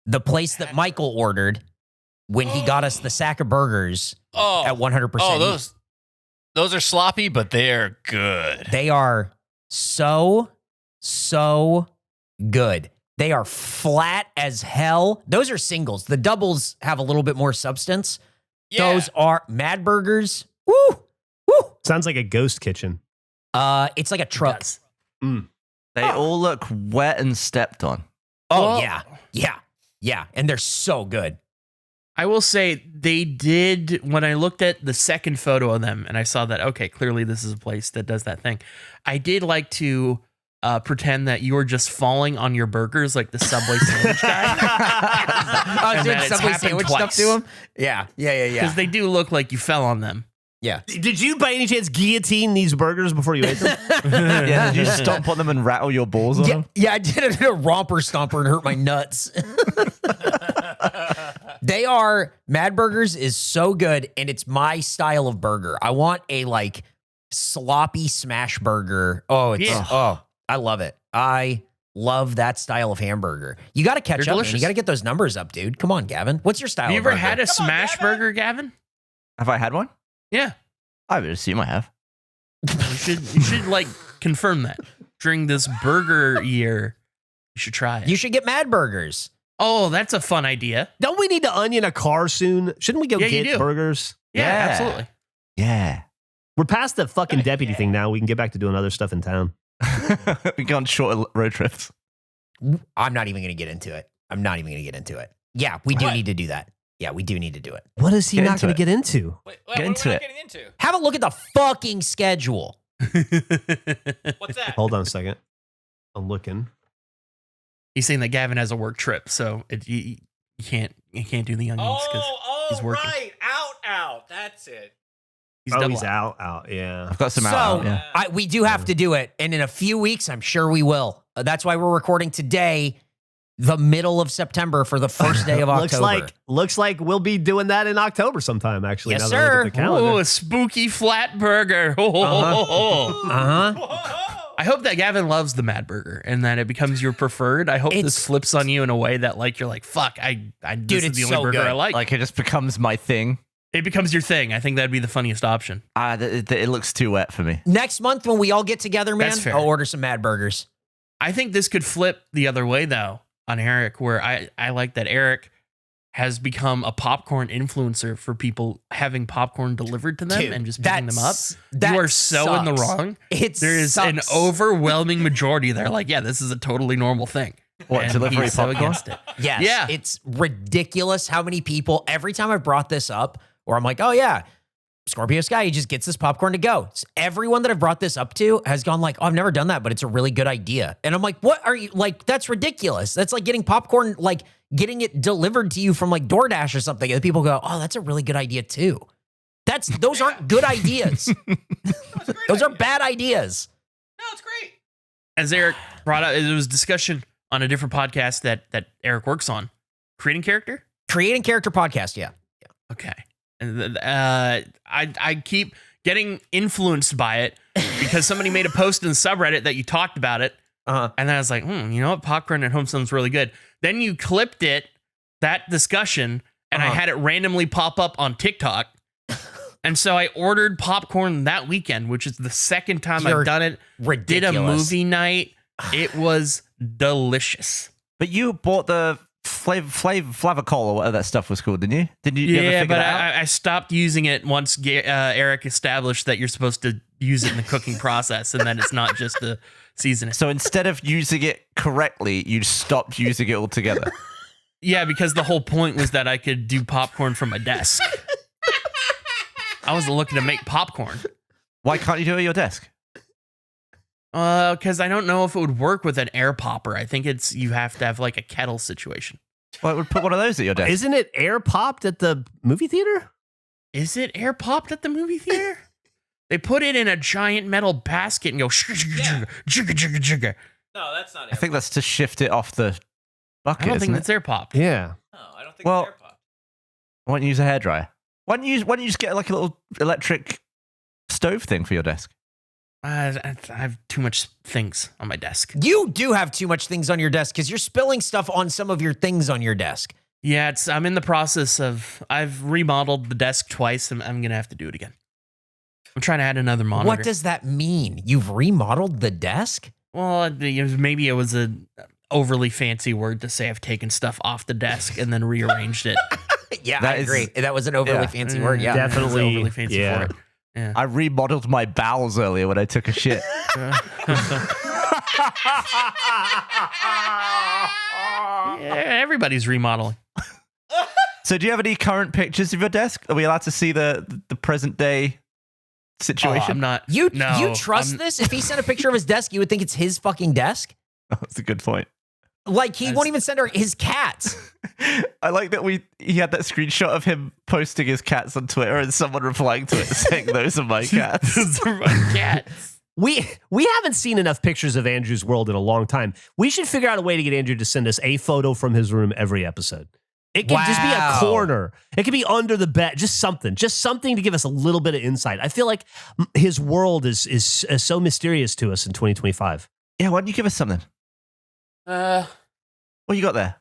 The place that Michael ordered when he got us the sack of burgers at 100%. Oh, those are sloppy, but they're good. They are so good. They are flat as hell. Those are singles. The doubles have a little bit more substance. Yeah. Those are Mad Burgers. Woo! Woo! Sounds like a ghost kitchen. It's like a truck. They all look wet and stepped on. Oh, Well- yeah. And they're so good. I will say they did, when I looked at the second photo of them and I saw that, okay, clearly this is a place that does that thing. I did like to pretend that you were just falling on your burgers like the Subway sandwich guy. I was And doing that it's Subway happened sandwich stuff twice. to him. Yeah. Because they do look like you fell on them. Yeah. Did you by any chance guillotine these burgers before you ate them? Yeah, did you stomp on them and rattle your balls on them? Yeah, I did it in a romper stomper and hurt my nuts. They are, Mad Burgers is so good, and it's my style of burger. I want a like sloppy smash burger. Oh, it's I love it. I love that style of hamburger. You got to catch They're up, man. delicious. You got to get those numbers up, dude. Come on, Gavin. What's your style? Have you of ever burger? had a smash burger, Gavin? Have I had one? Yeah. I would assume I have. You should like confirm that during this burger year. You should try it. You should get Mad Burgers. Oh, that's a fun idea. Don't we need to onion a car soon? Shouldn't we go Yeah, you get do. burgers? Yeah, Yeah. absolutely. Yeah. We're past the fucking deputy thing now. We can get back to doing other stuff in town. We go on shorter road trips. I'm not even going to get into it. Yeah, we do need to do that. Yeah, we do need to do it. What is he Get not into going it. to get into? Wait, Get into it. Getting into? Have a look at the fucking schedule. What's that? Hold on a second. I'm looking. He's saying that Gavin has a work trip, so you can't do the onions because he's working. right. Out. That's it. he's Oh, double he's out. Yeah. I've got some So out. Yeah. we do have to do it, and in a few weeks, I'm sure we will. That's why we're recording today, the middle of September for the first day of October. Looks like we'll be doing that in October sometime. Actually, Yes, now that I look sir. at the calendar. Oh, a spooky flat burger. I hope that Gavin loves the Mad Burger and that it becomes your preferred. I hope It's- this flips on you in a way that like you're like, fuck, Dude, this is it's the only so burger good. I like. Like it just becomes my thing. It becomes your thing. I think that'd be the funniest option. It looks too wet for me. Next month when we all get together, man, That's fair. I'll order some Mad Burgers. I think this could flip the other way though on Eric, where I like that Eric has become a popcorn influencer for people having popcorn delivered to them Dude, and just picking them up. that You are so in the sucks. wrong. It There is an sucks. overwhelming majority that are like, yeah, this is a totally normal thing. What, And delivery he's so popcorn? against it. Yes, Yeah. it's ridiculous how many people, every time I've brought this up, or I'm like, oh yeah, Scorpio Sky, he just gets this popcorn to go. So everyone that I've brought this up to has gone like, oh, I've never done that, but it's a really good idea. And I'm like, what are you, like, that's ridiculous. That's like getting popcorn, like getting it delivered to you from like DoorDash or something. And people go, oh, that's a really good idea too. Those aren't good ideas. Those are bad ideas. No, it's great. As Eric brought up, there was discussion on a different podcast that Eric works on. Creating character? Creating character podcast, yeah. Okay. And I keep getting influenced by it because somebody made a post in the subreddit that you talked about it. Uh-huh. And then I was like, you know what? Popcorn at home sounds really good. Then you clipped it, that discussion, and I had it randomly pop up on TikTok. And so I ordered popcorn that weekend, which is the second time You're I've done it. Ridiculous. Did a movie night. It was delicious. But you bought the Flavacol or whatever that stuff was called, didn't you? Did you ever Yeah, figure but that out? I stopped using it once Eric established that you're supposed to use it in the cooking process and that it's not just to season it. So instead of using it correctly, you stopped using it altogether. Yeah, because the whole point was that I could do popcorn from my desk. I was looking to make popcorn. Why can't you do it at your desk? Because I don't know if it would work with an air popper. I think you have to have like a kettle situation. Well, I would put one of those at your desk. Isn't it air popped at the movie theater? Is it air popped at the movie theater? They put it in a giant metal basket and go jigga jigga jigga. No, that's not. I think that's to shift it off the bucket. I don't think isn't that's air popped. Yeah. No, I don't think Well- it's air pop. Why don't you use a hairdryer? Why don't you just get like a little electric stove thing for your desk? I have too much things on my desk. You do have too much things on your desk because you're spilling stuff on some of your things on your desk. Yeah, I'm in the process of. I've remodeled the desk twice, and I'm gonna have to do it again. I'm trying to add another monitor. What does that mean? You've remodeled the desk? Well, maybe it was a overly fancy word to say I've taken stuff off the desk and then rearranged it. Yeah, That I is- agree. That was an overly fancy word. Yeah. Definitely. It was overly fancy Yeah. for it. Yeah. I remodeled my bowels earlier when I took a shit. Yeah, everybody's remodeling. So do you have any current pictures of your desk? Are we allowed to see the present day Oh, situation? I'm not. You No, trust I'm- this? If he sent a picture of his desk, you would think it's his fucking desk? That's a good point. Like he won't even send her his cats. I like that he had that screenshot of him posting his cats on Twitter and someone replying to it saying those are my cats. Those are my cats. We haven't seen enough pictures of Andrew's world in a long time. We should figure out a way to get Andrew to send us a photo from his room every episode. It can just be a Wow. corner. It could be under the bed. Just something to give us a little bit of insight. I feel like his world is so mysterious to us in 2025. Yeah, why don't you give us something? What you got there?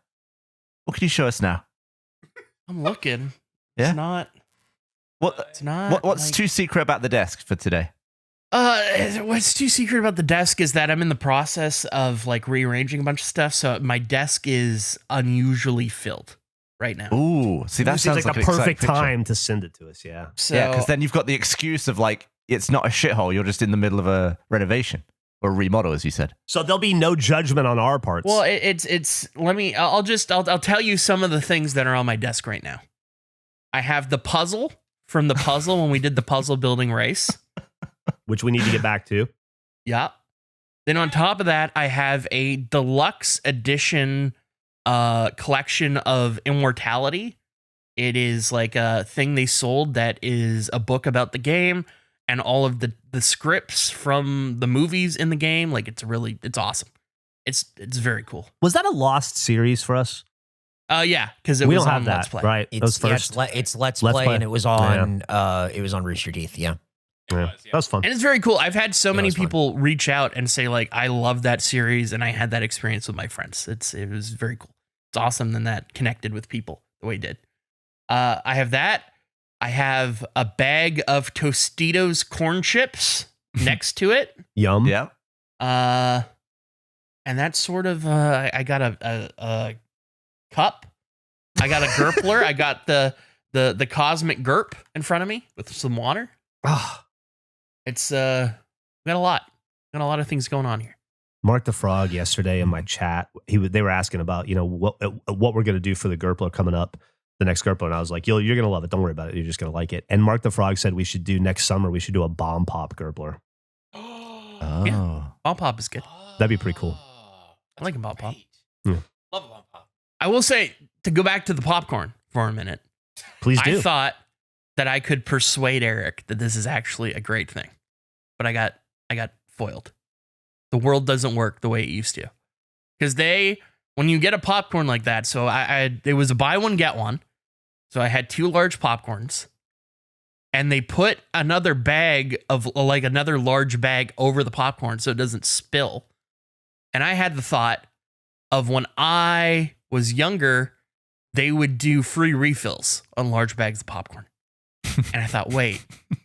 What can you show us now? I'm looking. Yeah? It's not. What It's not. what's like- too secret about the desk for today? What's too secret about the desk is that I'm in the process of like rearranging a bunch of stuff, so my desk is unusually filled right now. Ooh, see that Seems sounds like like a an perfect exciting picture. time to send it to us. Yeah. So Yeah, because then you've got the excuse of like it's not a shithole. You're just in the middle of a renovation or a remodel, as you said. So there'll be no judgment on our parts. well, it's. Let me. I'll tell you some of the things that are on my desk right now. I have the puzzle from the puzzle when we did the puzzle building race. which we need to get back to. Yeah. Then on top of that, I have a deluxe edition collection of Immortality. It is like a thing they sold that is a book about the game and all of the scripts from the movies in the game. Like it's awesome. It's very cool. Was that a lost series for us? Yeah, because it We was don't on have that, Let's Play. right? That was first. It's Let's Let's Play, Play. and it was on Rooster Teeth. Yeah. Yeah. That was fun. And it's very cool. I've had so many was fun. people reach out and say like, I love that series, and I had that experience with my friends. It was very cool. It's awesome then that connected with people the way it did. I have that. I have a bag of Tostitos corn chips next to it. Yum. Yeah. And that's sort of I got a cup. I got a Gurpler. I got the cosmic Gurp in front of me with some water. Ah, It's we got a lot. Got a lot of things going on here. Marc the Frog yesterday in my chat, they were asking about, what we're going to do for the Gurpler coming up, the next Gurpler. And I was like, you're going to love it. Don't worry about it. You're just going to like it. And Marc the Frog said we should do next summer, we should do a bomb pop Gurpler. Oh. Yeah. Bomb Pop is good. That'd be pretty cool. I like a Bomb Pop. Yeah. Love a Bomb Pop. I will say, to go back to the popcorn for a minute, Please do. I thought that I could persuade Eric that this is actually a great thing. But I got foiled. The world doesn't work the way it used to. Because when you get a popcorn like that, so it was a buy one, get one. So I had 2 large popcorns. And they put another large bag over the popcorn so it doesn't spill. And I had the thought of when I was younger, they would do free refills on large bags of popcorn. And I thought, wait,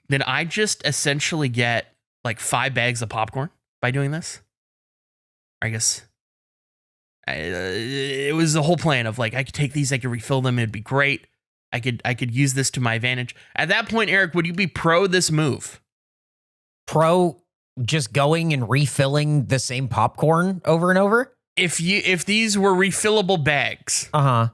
did I just essentially get like 5 bags of popcorn by doing this? I guess it was the whole plan of like, I could take these, I could refill them, it'd be great. I could use this to my advantage. At that point, Eric, would you be pro this move? Pro just going and refilling the same popcorn over and over? If these were refillable bags, Uh-huh.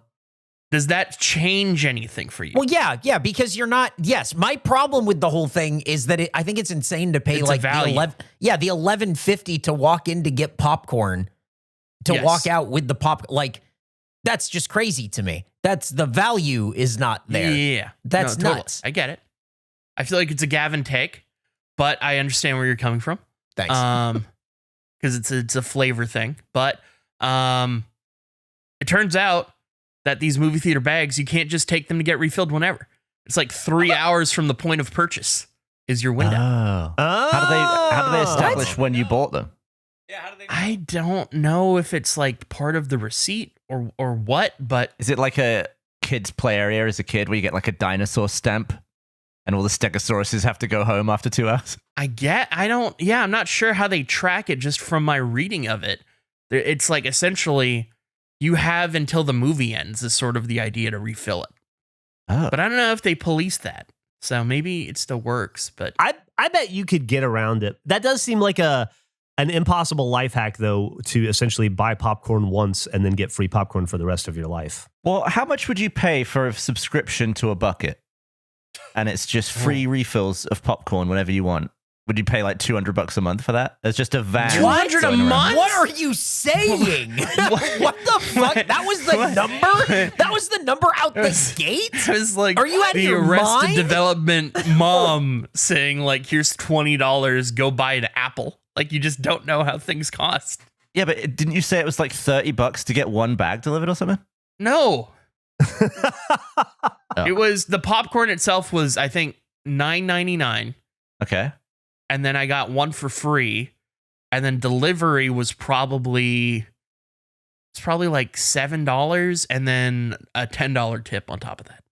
does that change anything for you? Well, yeah, because you're not. Yes, my problem with the whole thing is that I think it's insane to pay It's a like value. the $11.50 to walk in to get popcorn, to Yes. walk out with the pop. Like that's just crazy to me. That's the value is not there. Yeah, That's totally. nuts. I get it. I feel like it's a Gavin take, but I understand where you're coming from. Thanks. Because it's a flavor thing. But it turns out that these movie theater bags, you can't just take them to get refilled whenever. It's like 3 hours from the point of purchase. is your window. Oh. How do they establish when you bought them? Yeah, how do they? I don't know if it's like part of the receipt or what, but Is it like a kids play area as a kid where you get like a dinosaur stamp and all the stegosauruses have to go home after 2 hours? I'm not sure how they track it just from my reading of it. It's like essentially you have until the movie ends is sort of the idea to refill it. Oh. But I don't know if they police that. So maybe it still works, but I bet you could get around it. That does seem like an impossible life hack, though, to essentially buy popcorn once and then get free popcorn for the rest of your life. Well, how much would you pay for a subscription to a bucket? And it's just free refills of popcorn whenever you want. Would you pay like $200 a month for that? There's just a van. 200 a going around. month? What are you saying? What the fuck? That was the number? That was the number out the gate? it was like Are you out of the your Arrested mind? Development mom saying like, here's $20, go buy an apple. Like you just don't know how things cost. Yeah, but didn't you say it was like $30 to get one bag delivered or something? No. Oh. It was the popcorn itself was I think $9.99. Okay. And then I got one for free, and then delivery was probably like $7, and then a $10 tip on top of that.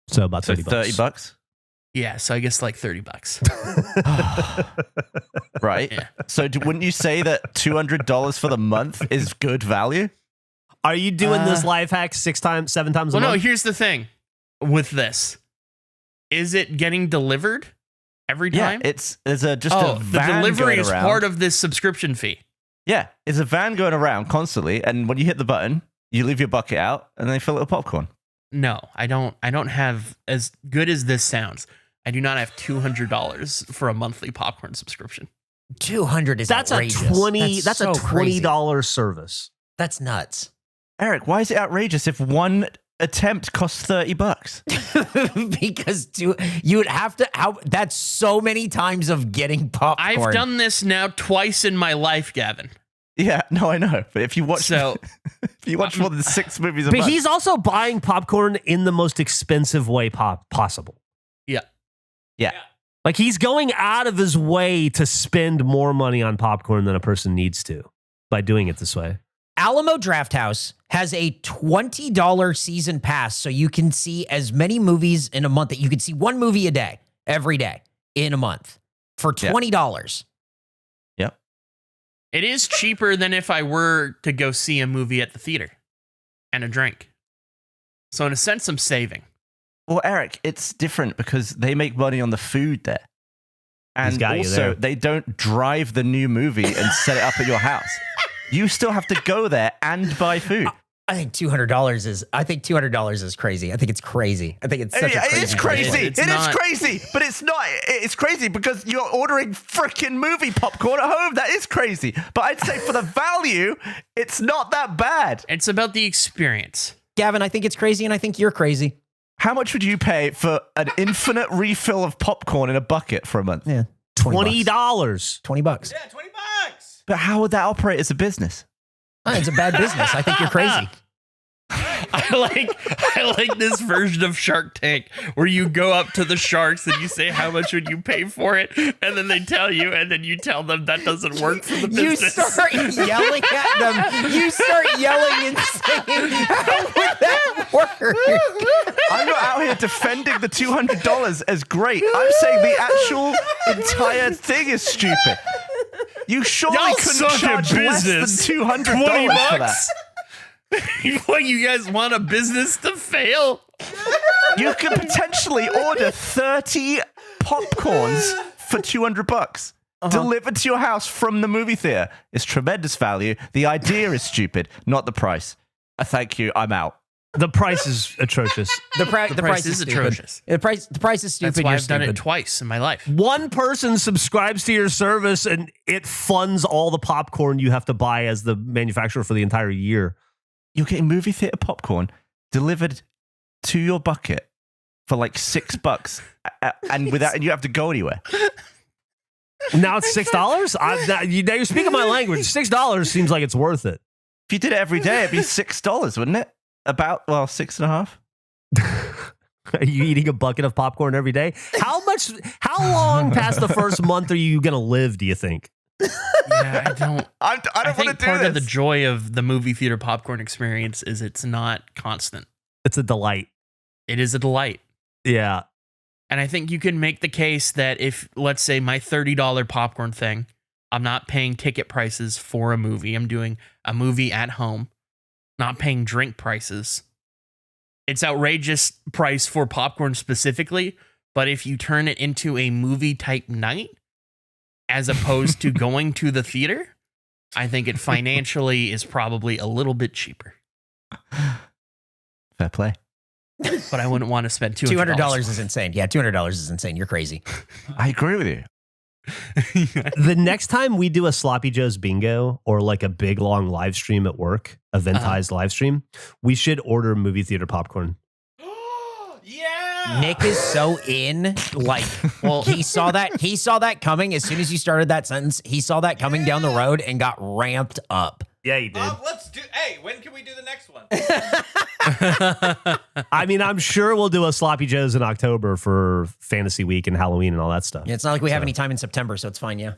So about So $30. $30? Yeah, so I guess like $30. Right. Yeah. So wouldn't you say that $200 for the month is good value? Are you doing this life hack 7 times a Well, no. month? Here's the thing with this: is it getting delivered every time? Yeah, there's just a the van delivery going is around. part of this subscription fee. Yeah, it's a van going around constantly, and when you hit the button, you leave your bucket out, and they fill it with popcorn. No, I don't have, as good as this sounds, I do not have $200 for a monthly popcorn subscription. 200 is That's outrageous. That's a so crazy. $20 service. That's nuts. Eric, why is it outrageous if one attempt costs $30? Because you would have to. That's so many times of getting popcorn. I've done this now twice in my life, Gavin. Yeah, no, I know. But if you watch, So if you watch more than 6 movies a But month, he's also buying popcorn in the most expensive way possible. yeah. Like he's going out of his way to spend more money on popcorn than a person needs to by doing it this way. Alamo Drafthouse has a $20 season pass, so you can see as many movies in a month that you can see one movie a day, every day in a month for $20. Yep. it is cheaper than if I were to go see a movie at the theater and a drink. So in a sense, I'm saving. Well, Eric, it's different because they make money on the food there. And got you also, there. they don't drive the new movie and set it up at your house. You still have to go there and buy food. I think $200 is. I think $200 is crazy. I think it's crazy. I think it's such a crazy. It's crazy. It's It is not. crazy, but it's not. It's crazy because you're ordering freaking movie popcorn at home. That is crazy. But I'd say for the value, it's not that bad. It's about the experience. Gavin, I think it's crazy, and I think you're crazy. How much would you pay for an infinite refill of popcorn in a bucket for a month? Yeah, $20. $20. Yeah, $20. But how would that operate as a business? Oh, it's a bad business. I think you're crazy. I like this version of Shark Tank where you go up to the sharks and you say how much would you pay for it, and then they tell you, and then you tell them that doesn't work for the You business. start yelling at them. You start yelling and saying, "How would that work?" I'm not out here defending the $200 as great. I'm saying the actual entire thing is stupid. You surely Y'all couldn't suck at charge less than business. $200 $20 for that. What, you guys want a business to fail? You could potentially order 30 popcorns for $200 delivered to your house from the movie theater. It's tremendous value. The idea is stupid, not the price. Thank you. I'm out. The price is atrocious. The price is stupid. atrocious. The price is stupid. That's why You're I've done it stupid. twice in my life. One person subscribes to your service and it funds all the popcorn you have to buy as the manufacturer for the entire year. You're getting movie theater popcorn delivered to your bucket for like $6, and you have to go anywhere. Now it's $6? Now you're speaking my language. $6 seems like it's worth it. If you did it every day, it'd be $6, wouldn't it? About, well, 6.5. Are you eating a bucket of popcorn every day? How long past the first month are you going to live, do you think? Yeah, I don't. I don't I want to think do part this. of the joy of the movie theater popcorn experience is it's not constant. It's a delight. It is a delight. Yeah. And I think you can make the case that if, let's say, my $30 popcorn thing, I'm not paying ticket prices for a movie. I'm doing a movie at home, not paying drink prices. It's outrageous price for popcorn specifically, but if you turn it into a movie type night, as opposed to going to the theater, I think it financially is probably a little bit cheaper. Fair play. But I wouldn't want to spend $200 is insane. Yeah, $200 is insane. You're crazy. I agree with you. The next time we do a Sloppy Joe's bingo or like a big long live stream at work, eventized live stream, we should order movie theater popcorn. Yeah. Nick is so in. Like, well, he saw that coming as soon as you started that sentence. He saw that coming down the road and got ramped up. Yeah, he did. Let's do. Hey, when can we do the next one? I mean, I'm sure we'll do a Sloppy Joe's in October for Fantasy Week and Halloween and all that stuff. Yeah, it's not like we have any time in September, so it's fine. Yeah.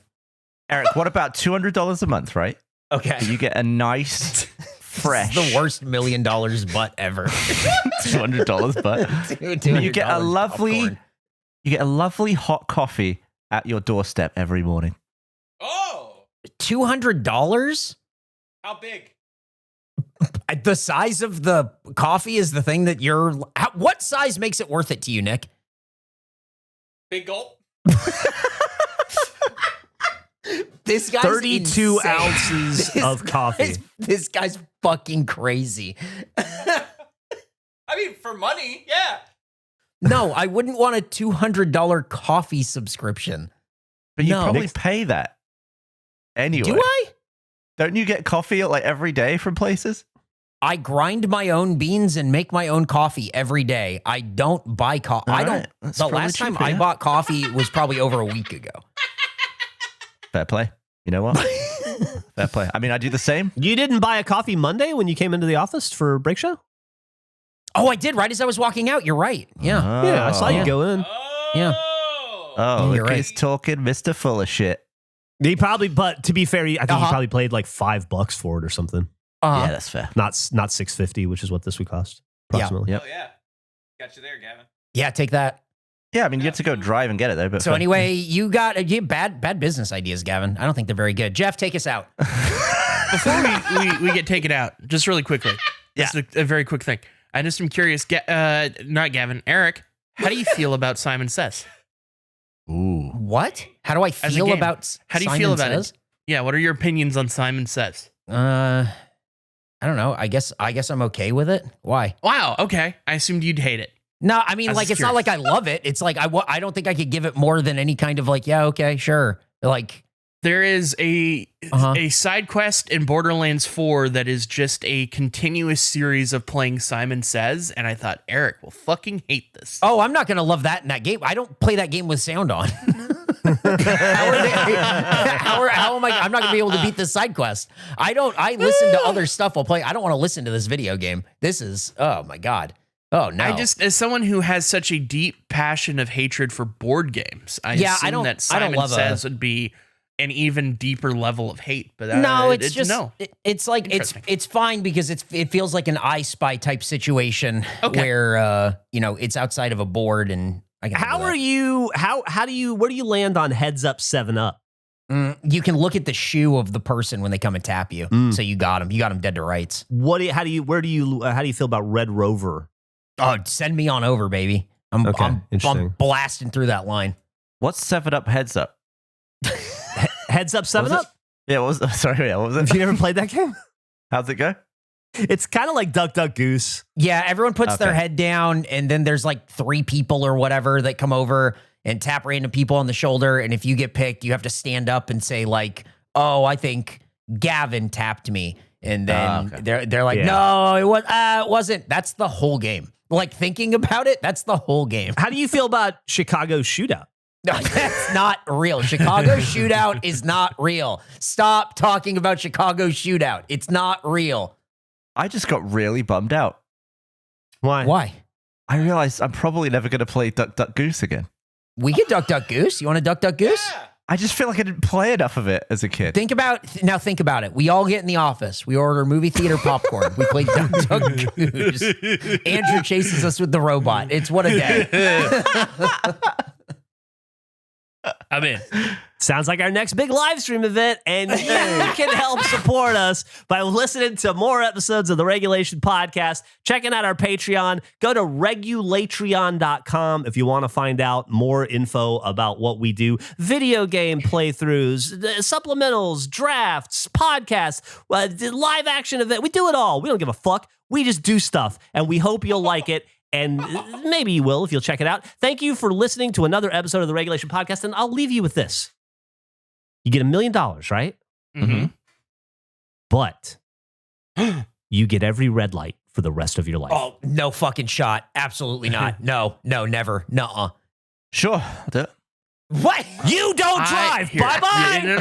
Eric, what about $200 a month, right? Okay. You get a nice, fresh, The worst $1 million butt ever. $200 but you get a lovely hot coffee at your doorstep every morning. Oh, $200? how big? The size of the coffee is the thing that what size makes it worth it to you, Nick? Big gulp. This guy's 32 insane. ounces of coffee. This guy's fucking crazy. I mean, for money, yeah. No, I wouldn't want a $200 coffee subscription. But you No. probably pay that anyway. Do I? Don't you get coffee like every day from places? I grind my own beans and make my own coffee every day. I don't buy coffee. All I don't. right. That's The probably last time cheaper, I yeah. bought coffee was probably over a week ago. Fair play. You know what? Fair play. I mean, I do the same. You didn't buy a coffee Monday when you came into the office for break show? Oh, I did right as I was walking out. You're right. Yeah. Yeah, I saw you Yeah. go in. Oh. Yeah. Oh, You're look, right. he's talking Mr. Full of shit. He probably, but to be fair, I think he Uh-huh. probably paid like $5 for it or something. Yeah, that's fair. Not $6.50, which is what this would cost approximately. Yep. Oh yeah, got you there, Gavin. Yeah, take that. Yeah, I mean, you have to go drive and get it though. But So fair. anyway, you got bad business ideas, Gavin. I don't think they're very good. Geoff, take us out. Before we get taken out, just really quickly. Yeah. Just a very quick thing. I just am curious. Not Gavin, Eric. How do you feel about Simon Says? Ooh. What? How do I As a feel game. about? How do you Simon feel about Says? it? Yeah. What are your opinions on Simon Says? I don't know. I guess I'm okay with it. Why? Wow. Okay. I assumed you'd hate it. No, I mean, I was like, just it's not like I love it. It's like I don't think I could give it more than any kind of like, yeah, okay, sure. Like, There is a side quest in Borderlands 4 that is just a continuous series of playing Simon Says, and I thought Eric will fucking hate this. oh, I'm not gonna love that in that game. I don't play that game with sound on. How am I? I'm not gonna be able to beat this side quest. I listen to other stuff while playing. I don't want to listen to this video game. This is, oh my god. Oh no. I just, as someone who has such a deep passion of hatred for board games, I assume that Simon love Says would be an even deeper level of hate. But no, it's just no. it's like Interesting. it's fine because it feels like an I Spy type situation where it's outside of a board and I can How handle are that. you? Where do you land on Heads Up 7-Up? You can look at the shoe of the person when they come and tap you, so you got them dead to rights. How do you feel about Red Rover? Oh, send me on over, baby. I'm interesting. blasting through that line. What's 7-Up Heads Up? Heads Up What was 7-Up? Yeah, what was sorry, yeah, what was Have it? you never played that game? How's it go? It's kind of like Duck Duck Goose. Yeah, everyone puts their Okay. head down, and then there's like 3 people or whatever that come over and tap random people on the shoulder. And if you get picked, you have to stand up and say like, "Oh, I think Gavin tapped me," and then they're like, Yeah. "No, it wasn't." That's the whole game. Like thinking about it, that's the whole game. How do you feel about Chicago Shootout? No, that's not real. Chicago Shootout is not real. Stop talking about Chicago Shootout. It's not real. I just got really bummed out. Why? Why? I realized I'm probably never going to play Duck Duck Goose again. We can Duck Duck Goose. You want to Duck Duck Goose? I just feel like I didn't play enough of it as a kid. Think about it. We all get in the office. We order movie theater popcorn. We play Duck Duck Goose. Andrew chases us with the robot. It's what a day. I'm in. Sounds like our next big live stream event, and you can help support us by listening to more episodes of the Regulation Podcast, checking out our Patreon. Go to regulatreon.com if you want to find out more info about what we do. Video game playthroughs, supplementals, drafts, podcasts, live action event. We do it all. We don't give a fuck. We just do stuff, and we hope you'll like it. And maybe you will if you'll check it out. Thank you for listening to another episode of the Regulation Podcast, and I'll leave you with this. You get $1 million, right? Mm-hmm. But you get every red light for the rest of your life. Oh, no fucking shot. Absolutely not. No, never. Nuh-uh. Sure, I'll do it. What? You don't drive. Bye-bye. No.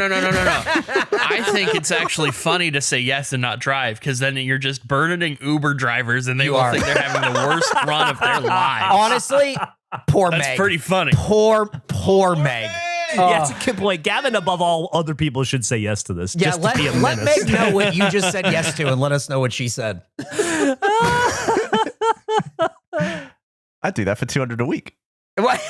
I think it's actually funny to say yes and not drive, because then you're just burdening Uber drivers and they will think they're having the worst run of their lives. Honestly, poor Meg. That's pretty funny. Poor Meg. Yeah, it's a good point. Gavin, above all other people, should say yes to this. Yeah, just to be a menace. let Meg know what you just said yes to, and let us know what she said. I'd do that for $200 a week. What?